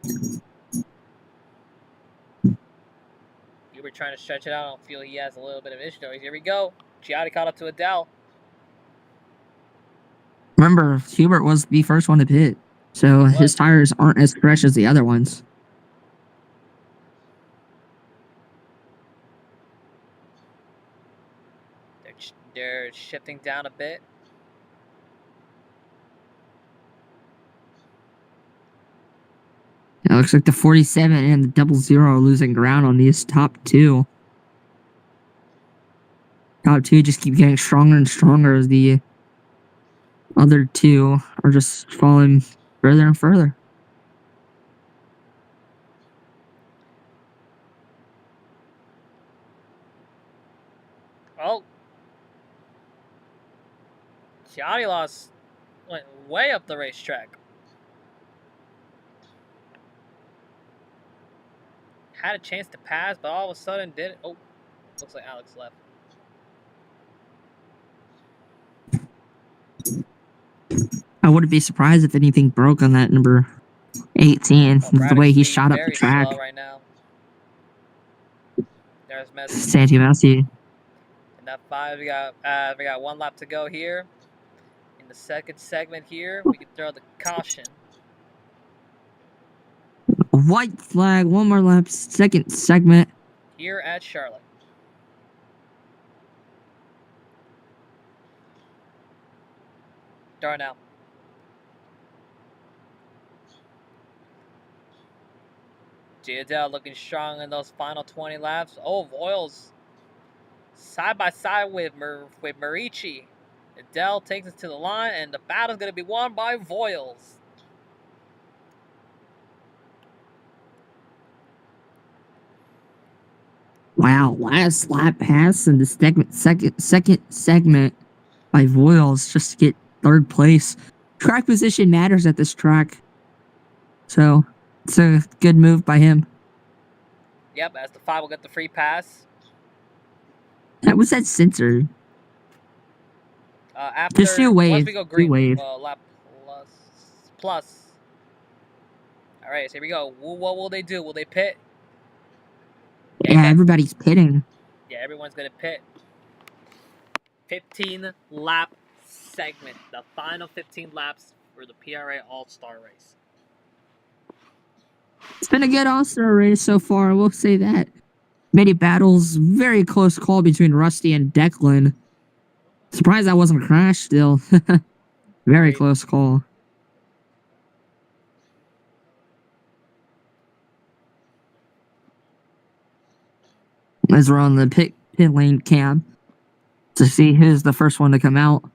You were trying to stretch it out. I don't feel he has a little bit of issue. Here we go. Chiotti caught up to Adele. Remember, Hubert was the first one to pit, so his tires aren't as fresh as the other ones. They're shifting down a bit. It looks like the 47 and the 0-0 are losing ground on these top 2. Top 2 just keep getting stronger and stronger as the other 2 are just falling further and further. Oh. Chiari went way up the racetrack. Had a chance to pass, but all of a sudden didn't. Oh, looks like Alex left. I wouldn't be surprised if anything broke on that number 18. The way he shot up the track. Slow right now. There's Messi. Santi Messi. And that 5, we got 1 lap to go here. In the second segment here, we can throw the caution. White flag, 1 more lap, second segment. Here at Charlotte. Darnell. Giadel looking strong in those final 20 laps. Oh, Voiles side by side with Marici. Adele takes it to the line, and the battle's going to be won by Voiles. Wow, last lap pass in the second segment by Voiles just to get 3rd place. Track position matters at this track. So, it's a good move by him. Yep, as the 5 will get the free pass. That was that sensor. After, just do wave. Once we go green, wave. Lap plus. All right, so here we go. What will they do? Will they pit? Yeah, everybody's pitting. Yeah, everyone's going to pit. 15 lap segment. The final 15 laps for the PRA All-Star race. It's been a good All-Star race so far, I will say that. Many battles, very close call between Rusty and Declan. Surprised I wasn't crashed still. Very close call. As we're on the pit lane cam to see who's the first one to come out.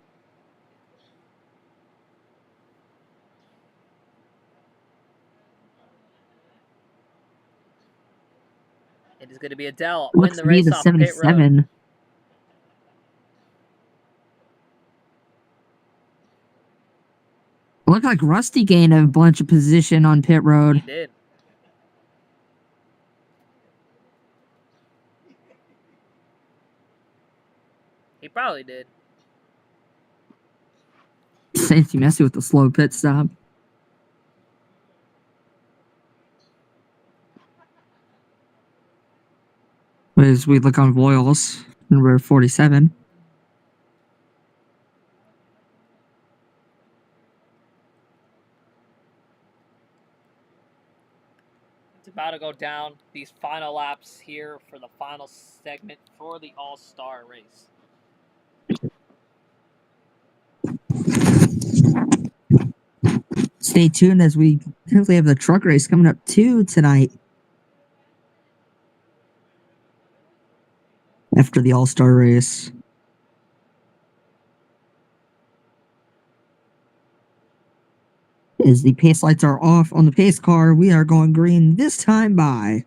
It is going to be Adele. Win the race off 77. Pit road. Looked like Rusty gained a bunch of position on pit road. He did. He probably did. Santi Messi with the slow pit stop. As we look on Voiles, number 47. It's about to go down these final laps here for the final segment for the All-Star race. Stay tuned as we potentially have the truck race coming up too tonight. After the All-Star race. As the pace lights are off on the pace car, we are going green this time by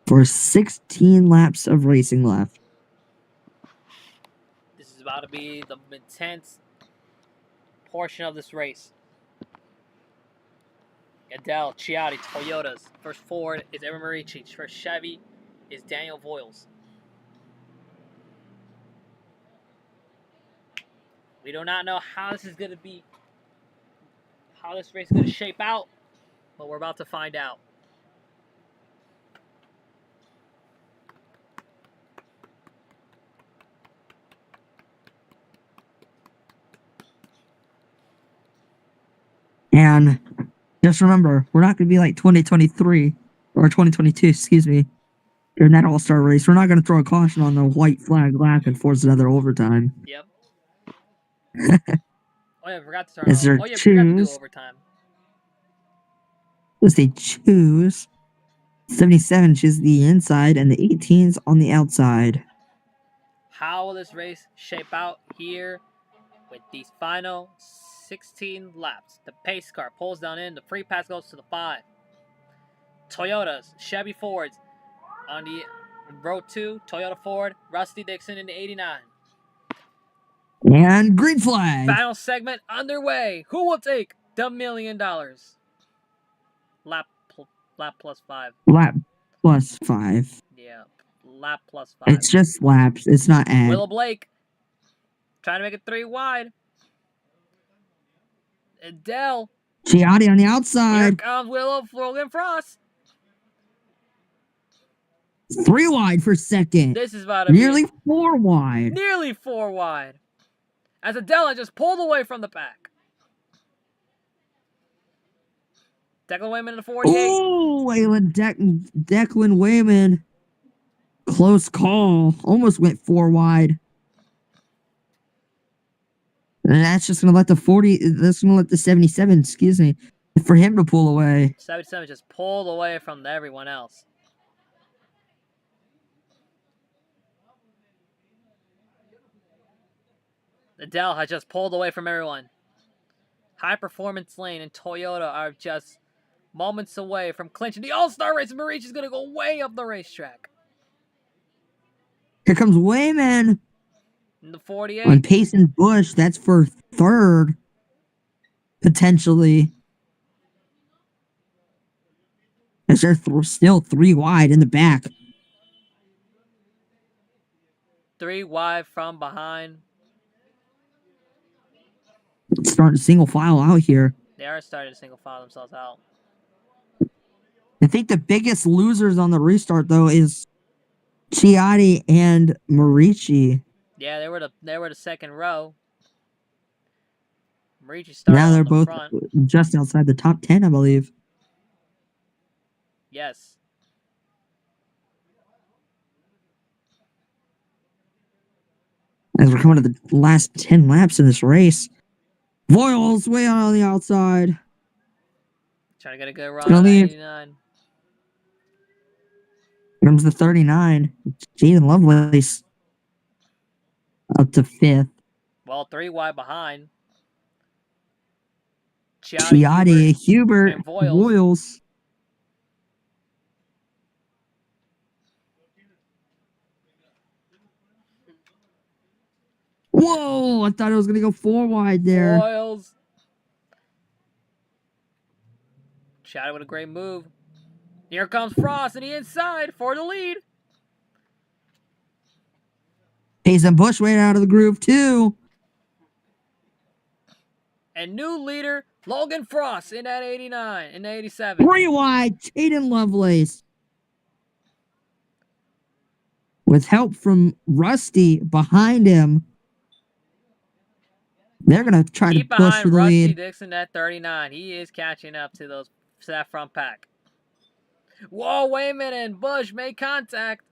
for 16 laps of racing left. This is about to be the intense portion of this race. Adele, Chiatti, Toyotas. First Ford is Evan Marici. First Chevy is Daniel Voiles. We do not know how this is going to be, how this race is going to shape out, but we're about to find out. And just remember, we're not going to be like 2023 or 2022, excuse me, during that All-Star race. We're not going to throw a caution on the white flag lap and force another overtime. Yep. Oh yeah, I forgot to turn As on. Oh yeah, we forgot to do overtime. As they choose, 77 chooses the inside and the 18's on the outside. How will this race shape out here with these final 16 laps? The pace car pulls down in. The free pass goes to the 5. Toyotas, Chevy Fords on the Row 2, Toyota Ford, Rusty Dixon in the 89. And green flag. Final segment underway. Who will take the $1 million? Lap plus 5. Lap plus 5. Yeah, lap plus 5. It's just laps. It's not ad. Willow Blake trying to make it 3 wide. Adele. Chiotti on the Here outside. comes Logan Frost. 3 wide for second. This is about to Nearly be 4 wide. nearly 4 wide. As Adele just pulled away from the pack. Declan Wayman in the 48. Oh, Declan Wayman. Close call. Almost went 4 wide. And that's just gonna let the 40. That's gonna let the 77. Excuse me, for him to pull away. 77 just pulled away from everyone else. Adele has just pulled away from everyone. High Performance Lane and Toyota are just moments away from clinching the All-Star race. Marici is going to go way up the racetrack. Here comes Wayman. In the 48. On Pace and Bush, that's for third. Potentially. As they're still 3 wide in the back. 3 wide from behind. Starting single file out here. They are starting to single file themselves out. I think the biggest losers on the restart, though, is Chiotti and Marici. Yeah, they were the second row. Marici started Now they're on the both front. just outside the top 10, I believe. Yes. As we're coming to the last 10 laps in this race. Voiles way out on the outside. Trying to get a good run on 89. Comes the 39. Jaden Lovelace up to 5th. Well, 3 wide behind. Chiotti, Hubert, and Voiles. Voiles. Whoa! I thought it was going to go 4 wide there. Voiles. Chiotti with a great move. Here comes Frost and the inside for the lead. Pace and Bush way out of the groove, too. And new leader, Logan Frost in that 89, in the 87. 3 wide, Jaden Lovelace. With help from Rusty behind him. They're going to try to push for the Rusty lead. Dixon at 39. He is catching up to that front pack. Whoa, Wayman and Bush made contact.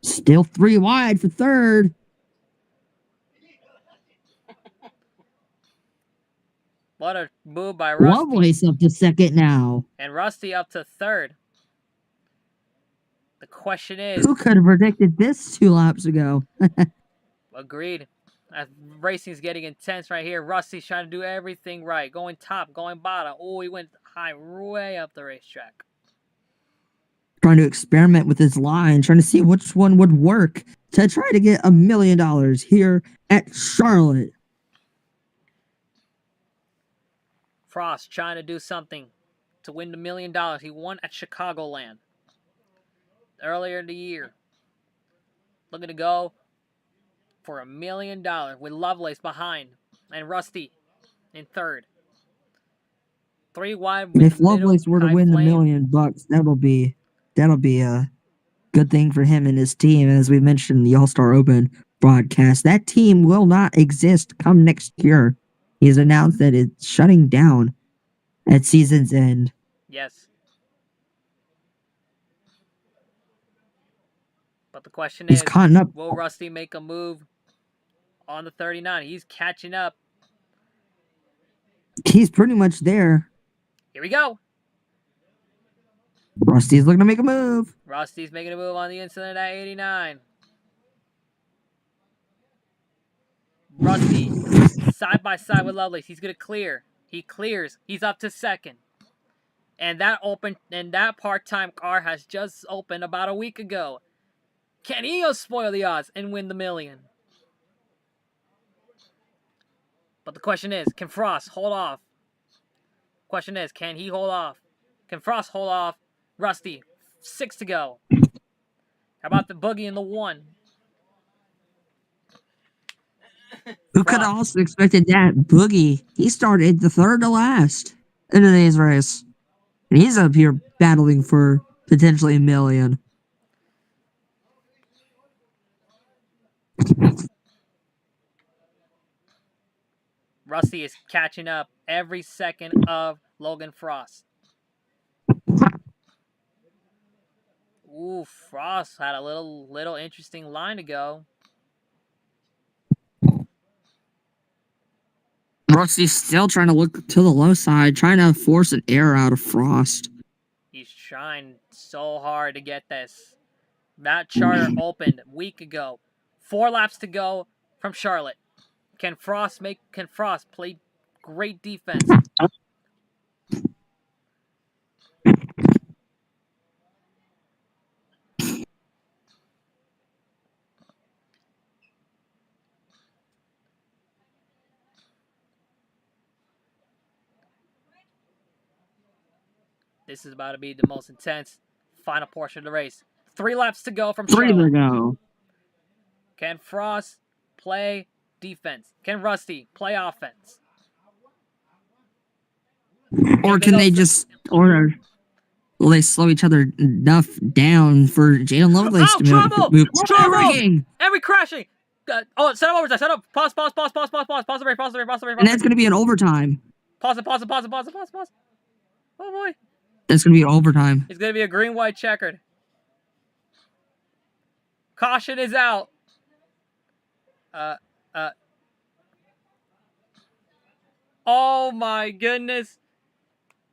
Still 3 wide for third. What a move by Rusty. Lovelace up to second now. And Rusty up to third. The question is... Who could have predicted this 2 laps ago? Agreed. Racing's getting intense right here. Rusty's trying to do everything right. Going top, going bottom. Oh, he went high way up the racetrack. Trying to experiment with his line. Trying to see which one would work. To try to get $1 million here at Charlotte. Frost trying to do something to win the $1 million. He won at Chicagoland earlier in the year. Looking to go for $1 million with Lovelace behind and Rusty in third. 3 wide. And if Lovelace were to win the $1 million, that'll be a good thing for him and his team. As we mentioned in the All-Star Open broadcast, that team will not exist come next year. He has announced that it's shutting down at season's end. Yes. But the question is, will Rusty make a move on the 39? He's catching up. He's pretty much there. Here we go. Rusty's looking to make a move. Rusty's making a move on the inside of that 89. Rusty, side by side with Lovelace. He's going to clear. He clears. He's up to second. And that part-time car has just opened about a week ago. Can he spoil the odds and win the million? But the question is, can Frost hold off? Question is, can he hold off? Can Frost hold off Rusty? 6 to go. How about the Boogie in the 1? Who could have also expected that? Boogie, he started the third to last in today's race. And he's up here battling for potentially a million. Rusty is catching up every second of Logan Frost. Ooh, Frost had a little interesting line to go. Rusty's still trying to look to the low side, trying to force an error out of Frost. He's trying so hard to get this. That charter opened a week ago. 4 laps to go from Charlotte. Can Frost play great defense? This is about to be the most intense final portion of the race. 3 laps to go from Charlotte. 3 to go. Can Frost play defense? Can Rusty play offense? Or can they just, or will they slow each other enough down for Jalen Lovelace to move? Trouble! And we crashing! Set up overtime, set up! Pause the race. And that's going to be an overtime. Pause it. Oh boy. That's going to be an overtime. It's going to be a green-white checkered. Caution is out. Oh my goodness.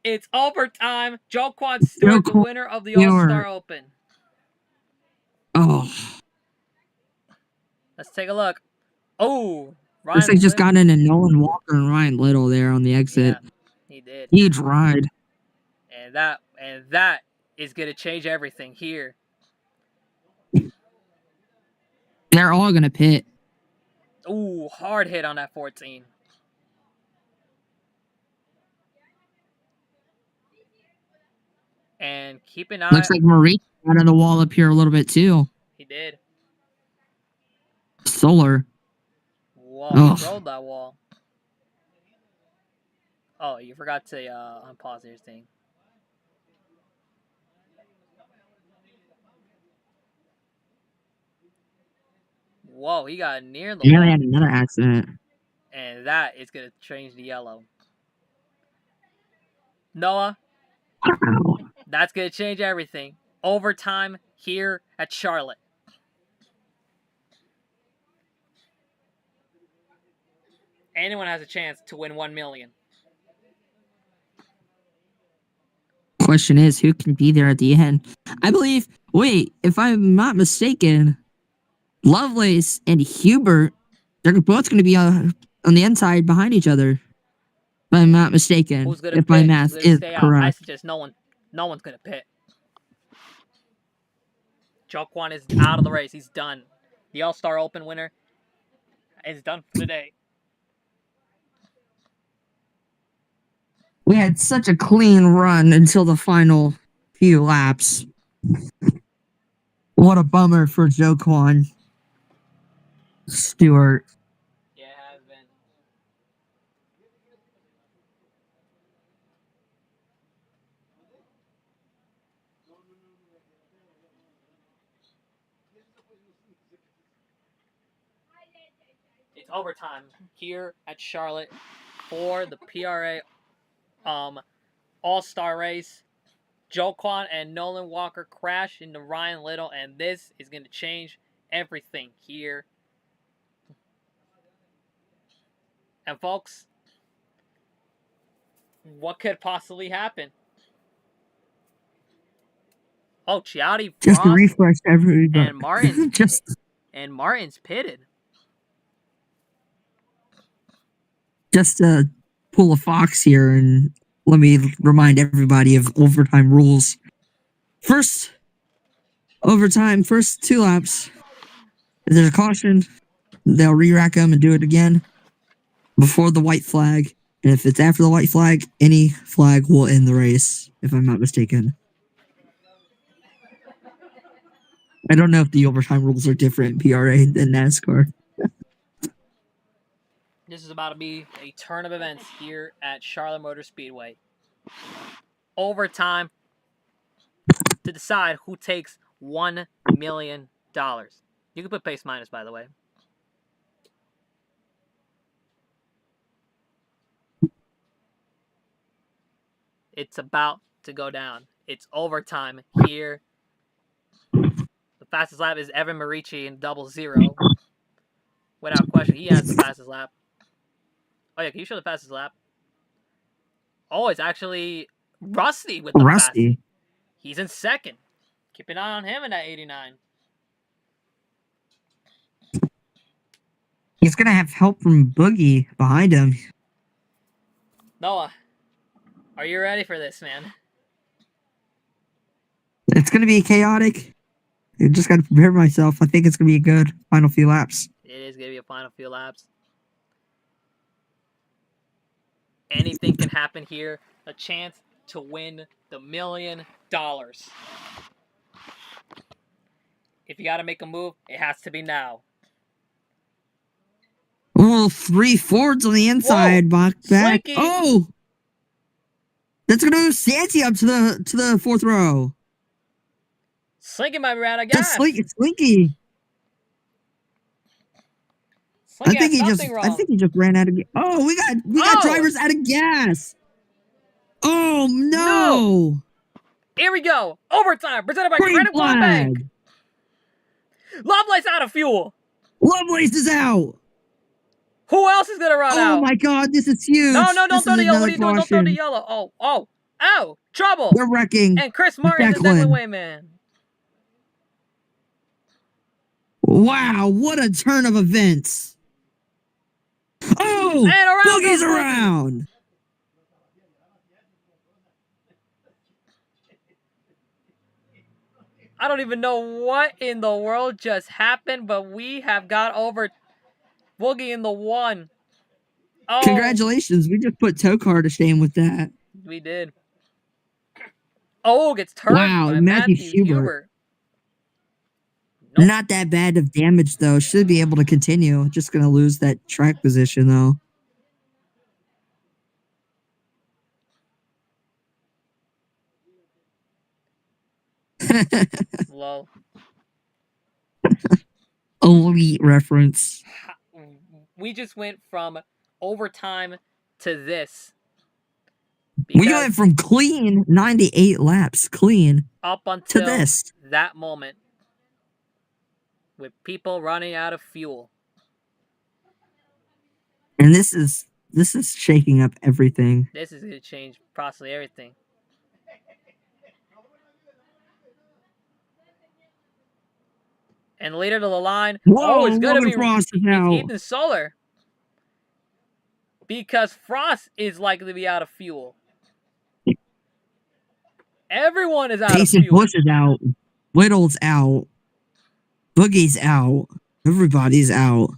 It's overtime. Joquan Stewart, the winner of the All-Star Open. Oh. Let's take a look. Oh, Ryan looks like just got in a Nolan Walker and Ryan Little there on the exit. Yeah, he did. Huge ride. And that is going to change everything here. They're all going to pit. Ooh, hard hit on that 14. And keep an eye. Looks like Marie got on the wall up here a little bit too. He did. Solar. Whoa, he rolled that wall. Oh, you forgot to unpause your thing. Whoa, he got near the wall. He had another accident. And that is going to change the yellow. Noah. Wow. That's going to change everything. Overtime here at Charlotte. Anyone has a chance to win $1 million. Question is, who can be there at the end? I believe, wait, if I'm not mistaken, Lovelace and Hubert, they're both going to be on the inside behind each other. If I'm not mistaken, if my math is correct. I suggest no one's going to pit. Joquan is out of the race. He's done. The All-Star Open winner is done for the day. We had such a clean run until the final few laps. What a bummer for Joquan Stewart. Yeah, it has been. It's overtime here at Charlotte for the PRA All-Star race. Joquan and Nolan Walker crash into Ryan Little, and this is going to change everything here. And folks, what could possibly happen? Oh, Chiotti, just to refresh everybody. And Martin's and Martin's pitted. Just to pull a fox here and let me remind everybody of overtime rules. First overtime, first 2 laps. If there's a caution, they'll re-rack them and do it again before the white flag. And if it's after the white flag, any flag will end the race, if I'm not mistaken. I don't know if the overtime rules are different in PRA than NASCAR. This is about to be a turn of events here at Charlotte Motor Speedway. Overtime to decide who takes $1 million. You can put pace minus, by the way. It's about to go down. It's overtime here. The fastest lap is Evan Marici in 00. Without question, he has the fastest lap. Oh, yeah, can you show the fastest lap? Oh, it's actually Rusty with the fastest. He's in second. Keep an eye on him in that 89. He's going to have help from Boogie behind him. Noah, are you ready for this, man? It's going to be chaotic. I just got to prepare myself. I think it's going to be a good final few laps. It is going to be a final few laps. Anything can happen here. A chance to win the $1 million. If you got to make a move, it has to be now. Oh, 3 Fords on the inside. Back. Slinky. Oh! That's going to move Santi up to the 4th row. Slinky might be out of gas. Slinky. Slinky I think he just ran out of gas. Oh, we got drivers out of gas. Oh no. Here we go. Overtime presented by Credit One Bank. Lovelace out of fuel. Lovelace is out. Who else is gonna run out? Oh my god, this is huge. No, don't throw the yellow. What are you doing? Don't throw the yellow. Oh, trouble. They're wrecking. And Chris Martin is the second way man. Wow, what a turn of events. Oh, Boogie's around. I don't even know what in the world just happened, but we have got over Boogie in the 1. Oh. Congratulations, we just put Tokar to shame with that. We did. Oh, gets turned by Matthew Huber. Nope. Not that bad of damage, though. Should be able to continue. Just going to lose that track position, though. Lol. Elite reference. We just went from overtime to this. We went from clean 98 laps, clean, up until to this. That moment. With people running out of fuel. And this is shaking up everything. This is going to change possibly everything. And later to the line, it's going to be Ethan Solar. Because Frost is likely to be out of fuel. Everyone is out of fuel. Bush is out. Whittle's out. Boogie's out. Everybody's out.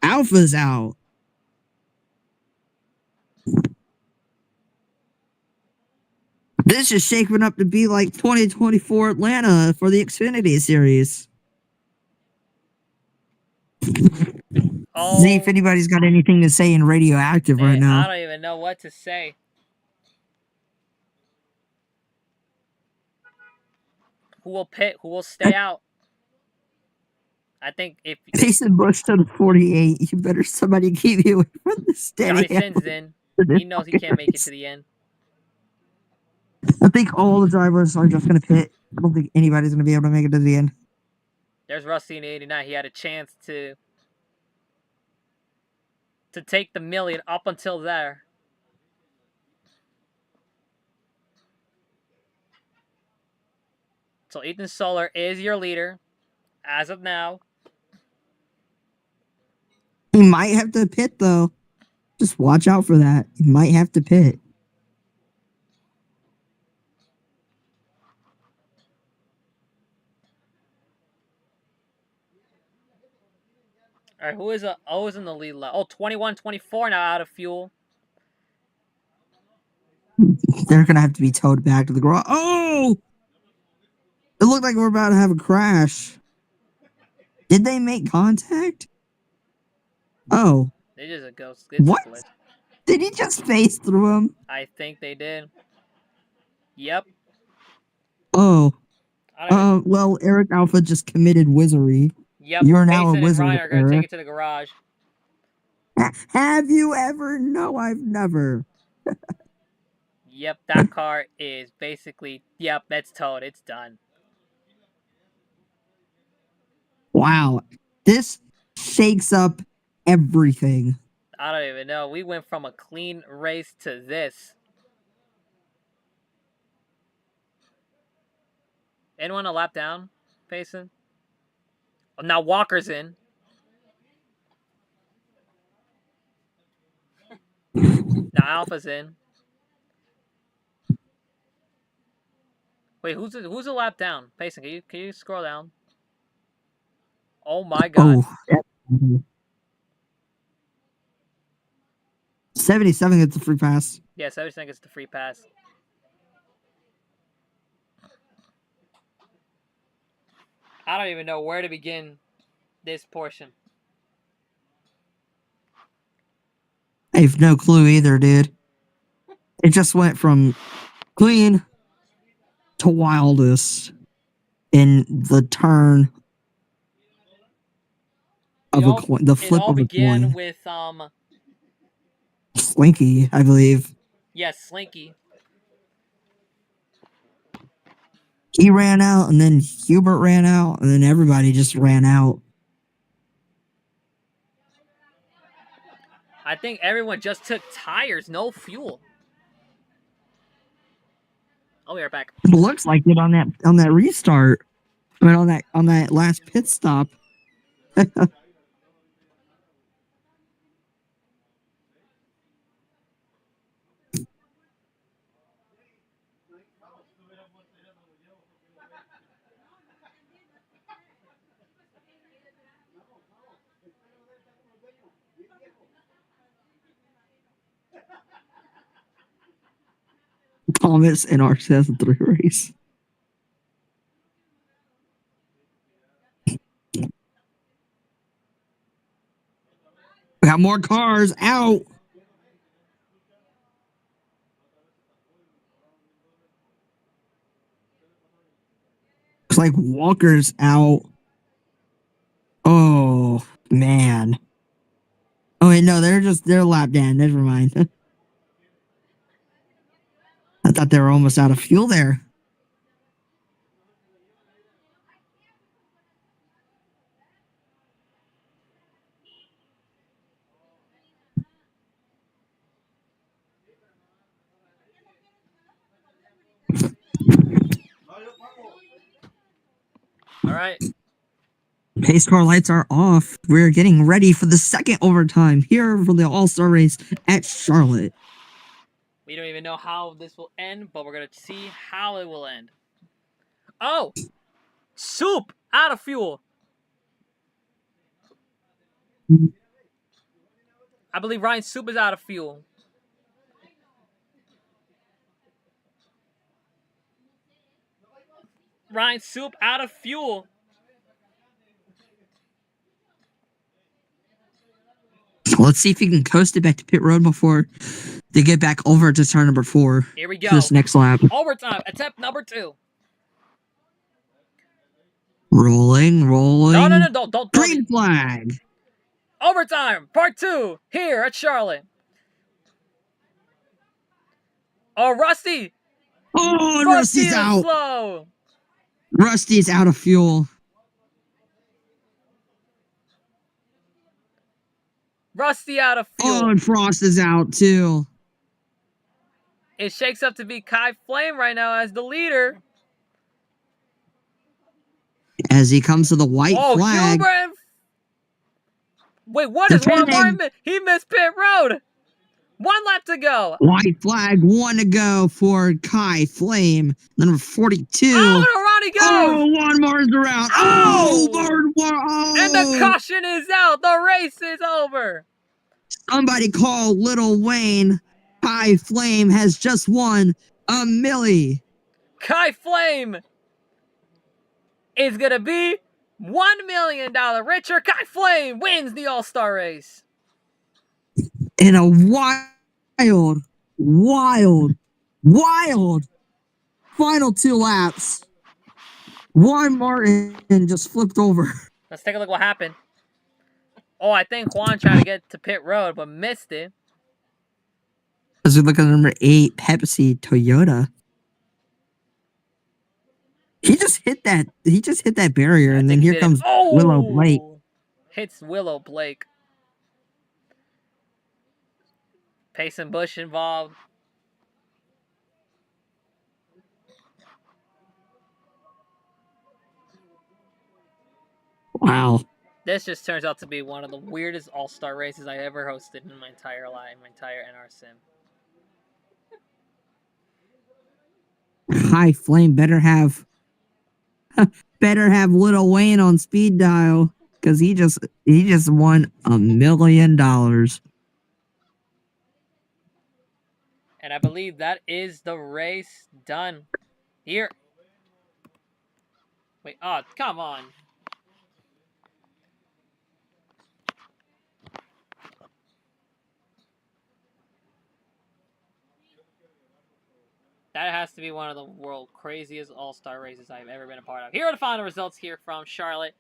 Alpha's out. This is shaping up to be like 2024 Atlanta for the Xfinity Series. See if anybody's got anything to say in Radioactive right now. I don't even know what to say. Who will pit? Who will stay out? I think if Jason Bush to the 48, you better somebody keep you away from the steady. Johnny Sin's in. He knows he can't make it to the end. I think all the drivers are just going to pit. I don't think anybody's going to be able to make it to the end. There's Rusty in the 89. He had a chance to take the $1 million up until there. So Ethan Solar is your leader as of now. He might have to pit, though. Just watch out for that. He might have to pit. All right, who is in the lead left? Oh, 21-24 now out of fuel. They're gonna have to be towed back to the garage. Oh! It looked like we're about to have a crash. Did they make contact? Oh. They just a ghost. What? Did he just face through him? I think they did. Yep. Oh. Well, Eric Alpha just committed wizardry. Yep. You're now Mason a wizard. and Ryan are gonna take it to the garage. Have you ever? No, I've never. Yep, that car is basically. Yep, that's towed. It's done. Wow, this shakes up everything. I don't even know. We went from a clean race to this. Anyone a lap down, Payson? Oh, now Walker's in. Now Alpha's in. Wait, who's a lap down? Payson, can you scroll down? Oh my god. Oh. 77 gets a free pass. Yeah, 77 gets the free pass. I don't even know where to begin this portion. I have no clue either, dude. It just went from clean to wildest in the turn of a coin. The flip it all of a began coin. with Slinky, I believe. Yes, Slinky. He ran out, and then Hubert ran out, and then everybody just ran out. I think everyone just took tires, no fuel. I'll be right back. It looks like it on that restart. I mean, on that last pit stop. Thomas in our 2003 race. We got more cars out. Looks like Walker's out. Oh man. Oh wait, no, they're lap down. Never mind. I thought they were almost out of fuel there. All right. Pace car lights are off. We're getting ready for the second overtime here for the All-Star race at Charlotte. We don't even know how this will end, but we're going to see how it will end. Oh! Soup! Out of fuel! I believe Ryan Soup is out of fuel. Ryan Soup out of fuel. Let's see if he can coast it back to pit road before they get back over to turn number 4. Here we go. This next lap. Overtime. Attempt number 2. Rolling. No, don't. Green flag. Overtime. Part 2. Here at Charlotte. Oh, Rusty. Oh, and Rusty's out. Slow. Rusty's out of fuel. Rusty out of fuel. Oh, and Frost is out too. It shakes up to be Kai Flame right now as the leader. As he comes to the white flag. Wait, what is one more? He missed pit road. 1 lap to go. White flag, 1 to go for Kai Flame. Number 42. Oh, and Ronnie goes. Oh, one more is around. Oh! Oh, And the caution is out. The race is over. Somebody call Little Wayne. Kai Flame has just won a milli. Kai Flame is going to be $1 million richer. Kai Flame wins the All-Star race. In a wild final 2 laps. Juan Martin just flipped over. Let's take a look what happened. Oh, I think Juan tried to get to pit road, but missed it. As we look at number 8, Pepsi Toyota. He just hit that barrier, and then here comes Willow Blake. Hits Willow Blake. Payson Bush involved. Wow. This just turns out to be one of the weirdest All-Star races I ever hosted in my entire life, my entire NR sim. High Flame better have Little Wayne on speed dial, because he just won $1 million. And I believe that is the race done. Here. Wait, oh, come on. That has to be one of the world's craziest all-star races I've ever been a part of. Here are the final results here from Charlotte.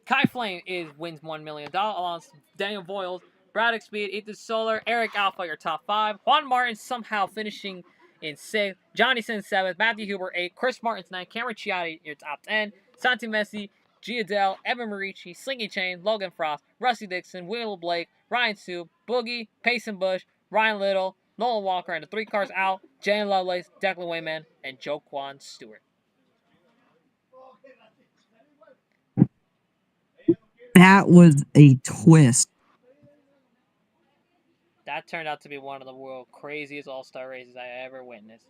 Kai Flame wins $1 million, along with Daniel Voiles, Braddock Speed, Ethan Solar, Eric Alpha, your top 5. Juan Martin somehow finishing in 6th. Johnny Sin 7th. Matthew Huber 8th. Chris Martin's 9th. Cameron Ciotti, your top 10. Santi Messi, Giadel, Evan Marici, Slinky Chain, Logan Frost, Rusty Dixon, Will Blake, Ryan Soup, Boogie, Payson Bush, Ryan Little, Nolan Walker, and the 3 cars out, Jalen Lovelace, Declan Wayman, and Joquan Stewart. That was a twist. That turned out to be one of the world's craziest all-star races I ever witnessed.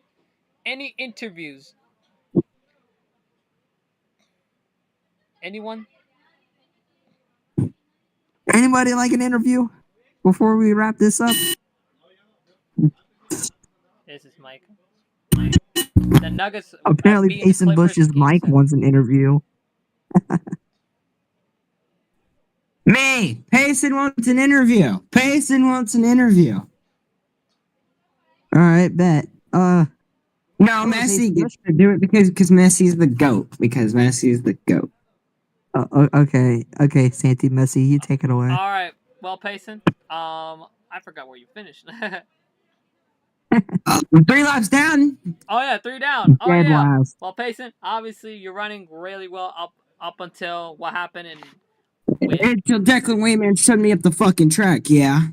Any interviews? Anyone? Anybody like an interview before we wrap this up? This is Mike. The Nuggets. Apparently, Payson Bush's Mike wants an interview. Me! Payson wants an interview. Payson wants an interview. All right, bet. No, Messi gets to do it because Messi's the GOAT. Because Messi's the GOAT. Okay, Santi Messi, you take it away. All right, well, Payson, I forgot where you finished. 3 laps down. Oh yeah, 3 down. Oh Dead yeah. last. Well, Payson, obviously you're running really well up until what happened in. Until Declan Wayman shut me up the fucking track, yeah.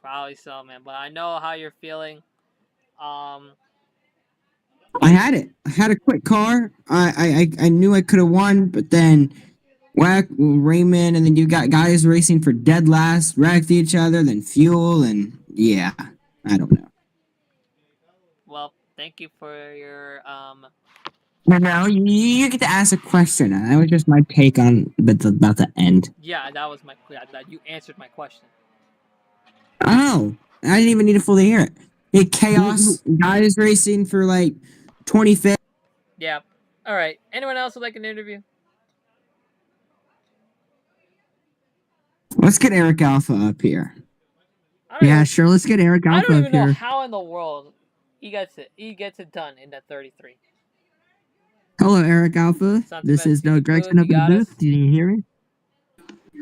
Probably so, man. But I know how you're feeling. I had it. I had a quick car. I knew I could have won, but then whack Raymond, and then you got guys racing for dead last, wrecked each other, then fuel, and yeah, I don't know. Well, thank you for your No, you get to ask a question. That was just my take on about the end. Yeah, that was you answered my question. Oh, I didn't even need to fully hear it. Hey, chaos, guys racing for like 25th. Yeah. All right. Anyone else would like an interview? Let's get Eric Alpha up here. Yeah, sure. Let's get Eric Alpha up here. I don't even know how in the world he gets it done in that 33. Hello, Eric Alpha. This is Doug Gregson up in the booth. Can you hear me?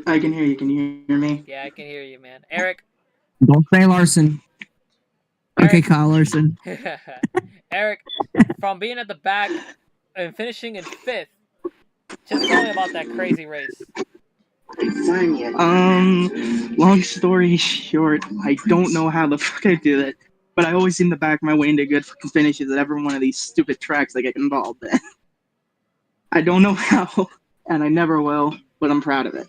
I can hear you. Can you hear me? Yeah, I can hear you, man. Eric. Don't say Larson. Okay, Kyle Larson. Eric, from being at the back and finishing in 5th, just tell me about that crazy race. Long story short, I don't know how the fuck I do that, but I always seem to back my way into good fucking finishes at every one of these stupid tracks I get involved in. I don't know how, and I never will, but I'm proud of it.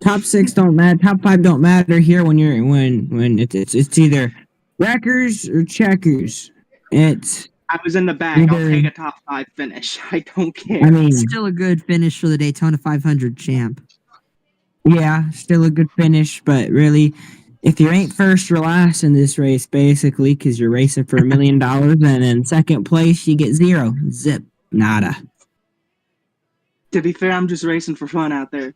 top 6 don't matter. Top 5 don't matter here when you're when it's either wreckers or checkers. It's I was in the bag. I'll either. take a top 5 finish. I don't care. I mean, Still a good finish for the Daytona 500 champ. yeah, still a good finish, but really, if you ain't first or last in this race, basically, because you're racing for $1 million, and in second place you get 0, zip, nada. To be fair, I'm just racing for fun out there.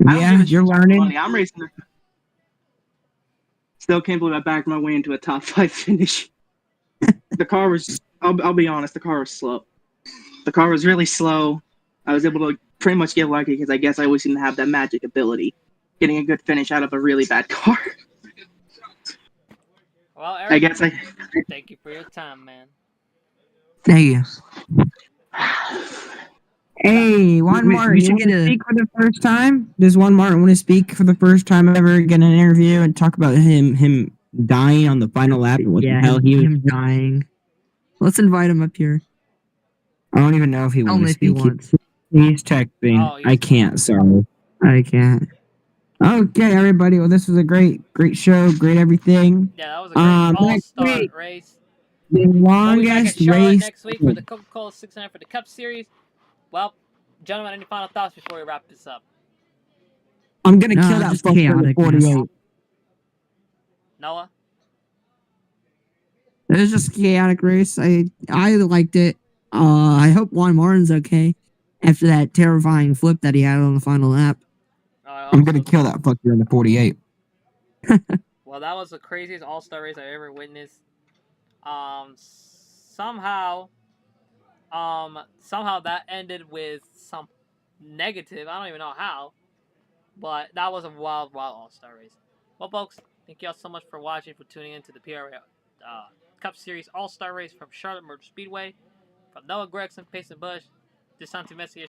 I don't Yeah, give a shit you're about learning. money. I'm racing. Still can't believe I backed my way into a top 5 finish. The car was. I'll be honest. The car was slow. The car was really slow. I was able to pretty much get lucky because I guess I always seem to have that magic ability, getting a good finish out of a really bad car. Well, Eric, I guess I. thank you for your time, man. Thank you. Hey, Juan Martin, we you should want get to a- speak for the first time? Does Juan Martin want to speak for the first time ever, get an interview, and talk about him dying on the final lap and what Yeah, the hell he was? him dying. Let's invite him up here. I don't even know if he Tell him wants to if he speak. wants. He's texting. Oh, I can't. Sorry. I can't. Okay, everybody. Well, this was a great show. Great everything. Yeah, that was a great all-star Next week, race. the We'll be back at longest Charlotte race. next week for the Coca-Cola 600 for the Cup Series. Well, gentlemen, any final thoughts before we wrap this up? I'm gonna No, kill that just fucker in the chaoticness. 48. Noah? It was just a chaotic race. I liked it. I hope Juan Martin's okay after that terrifying flip that he had on the final lap. I'm gonna kill that fucker in the 48. Well, that was the craziest all-star race I ever witnessed. Somehow that ended with some negative. I don't even know how, but that was a wild all-star race. Well, folks, thank you all so much for watching, for tuning in to the PRA Cup Series all-star race from Charlotte Motor Speedway. From Noah Gregson, Payson Bush, DeSanti Messi,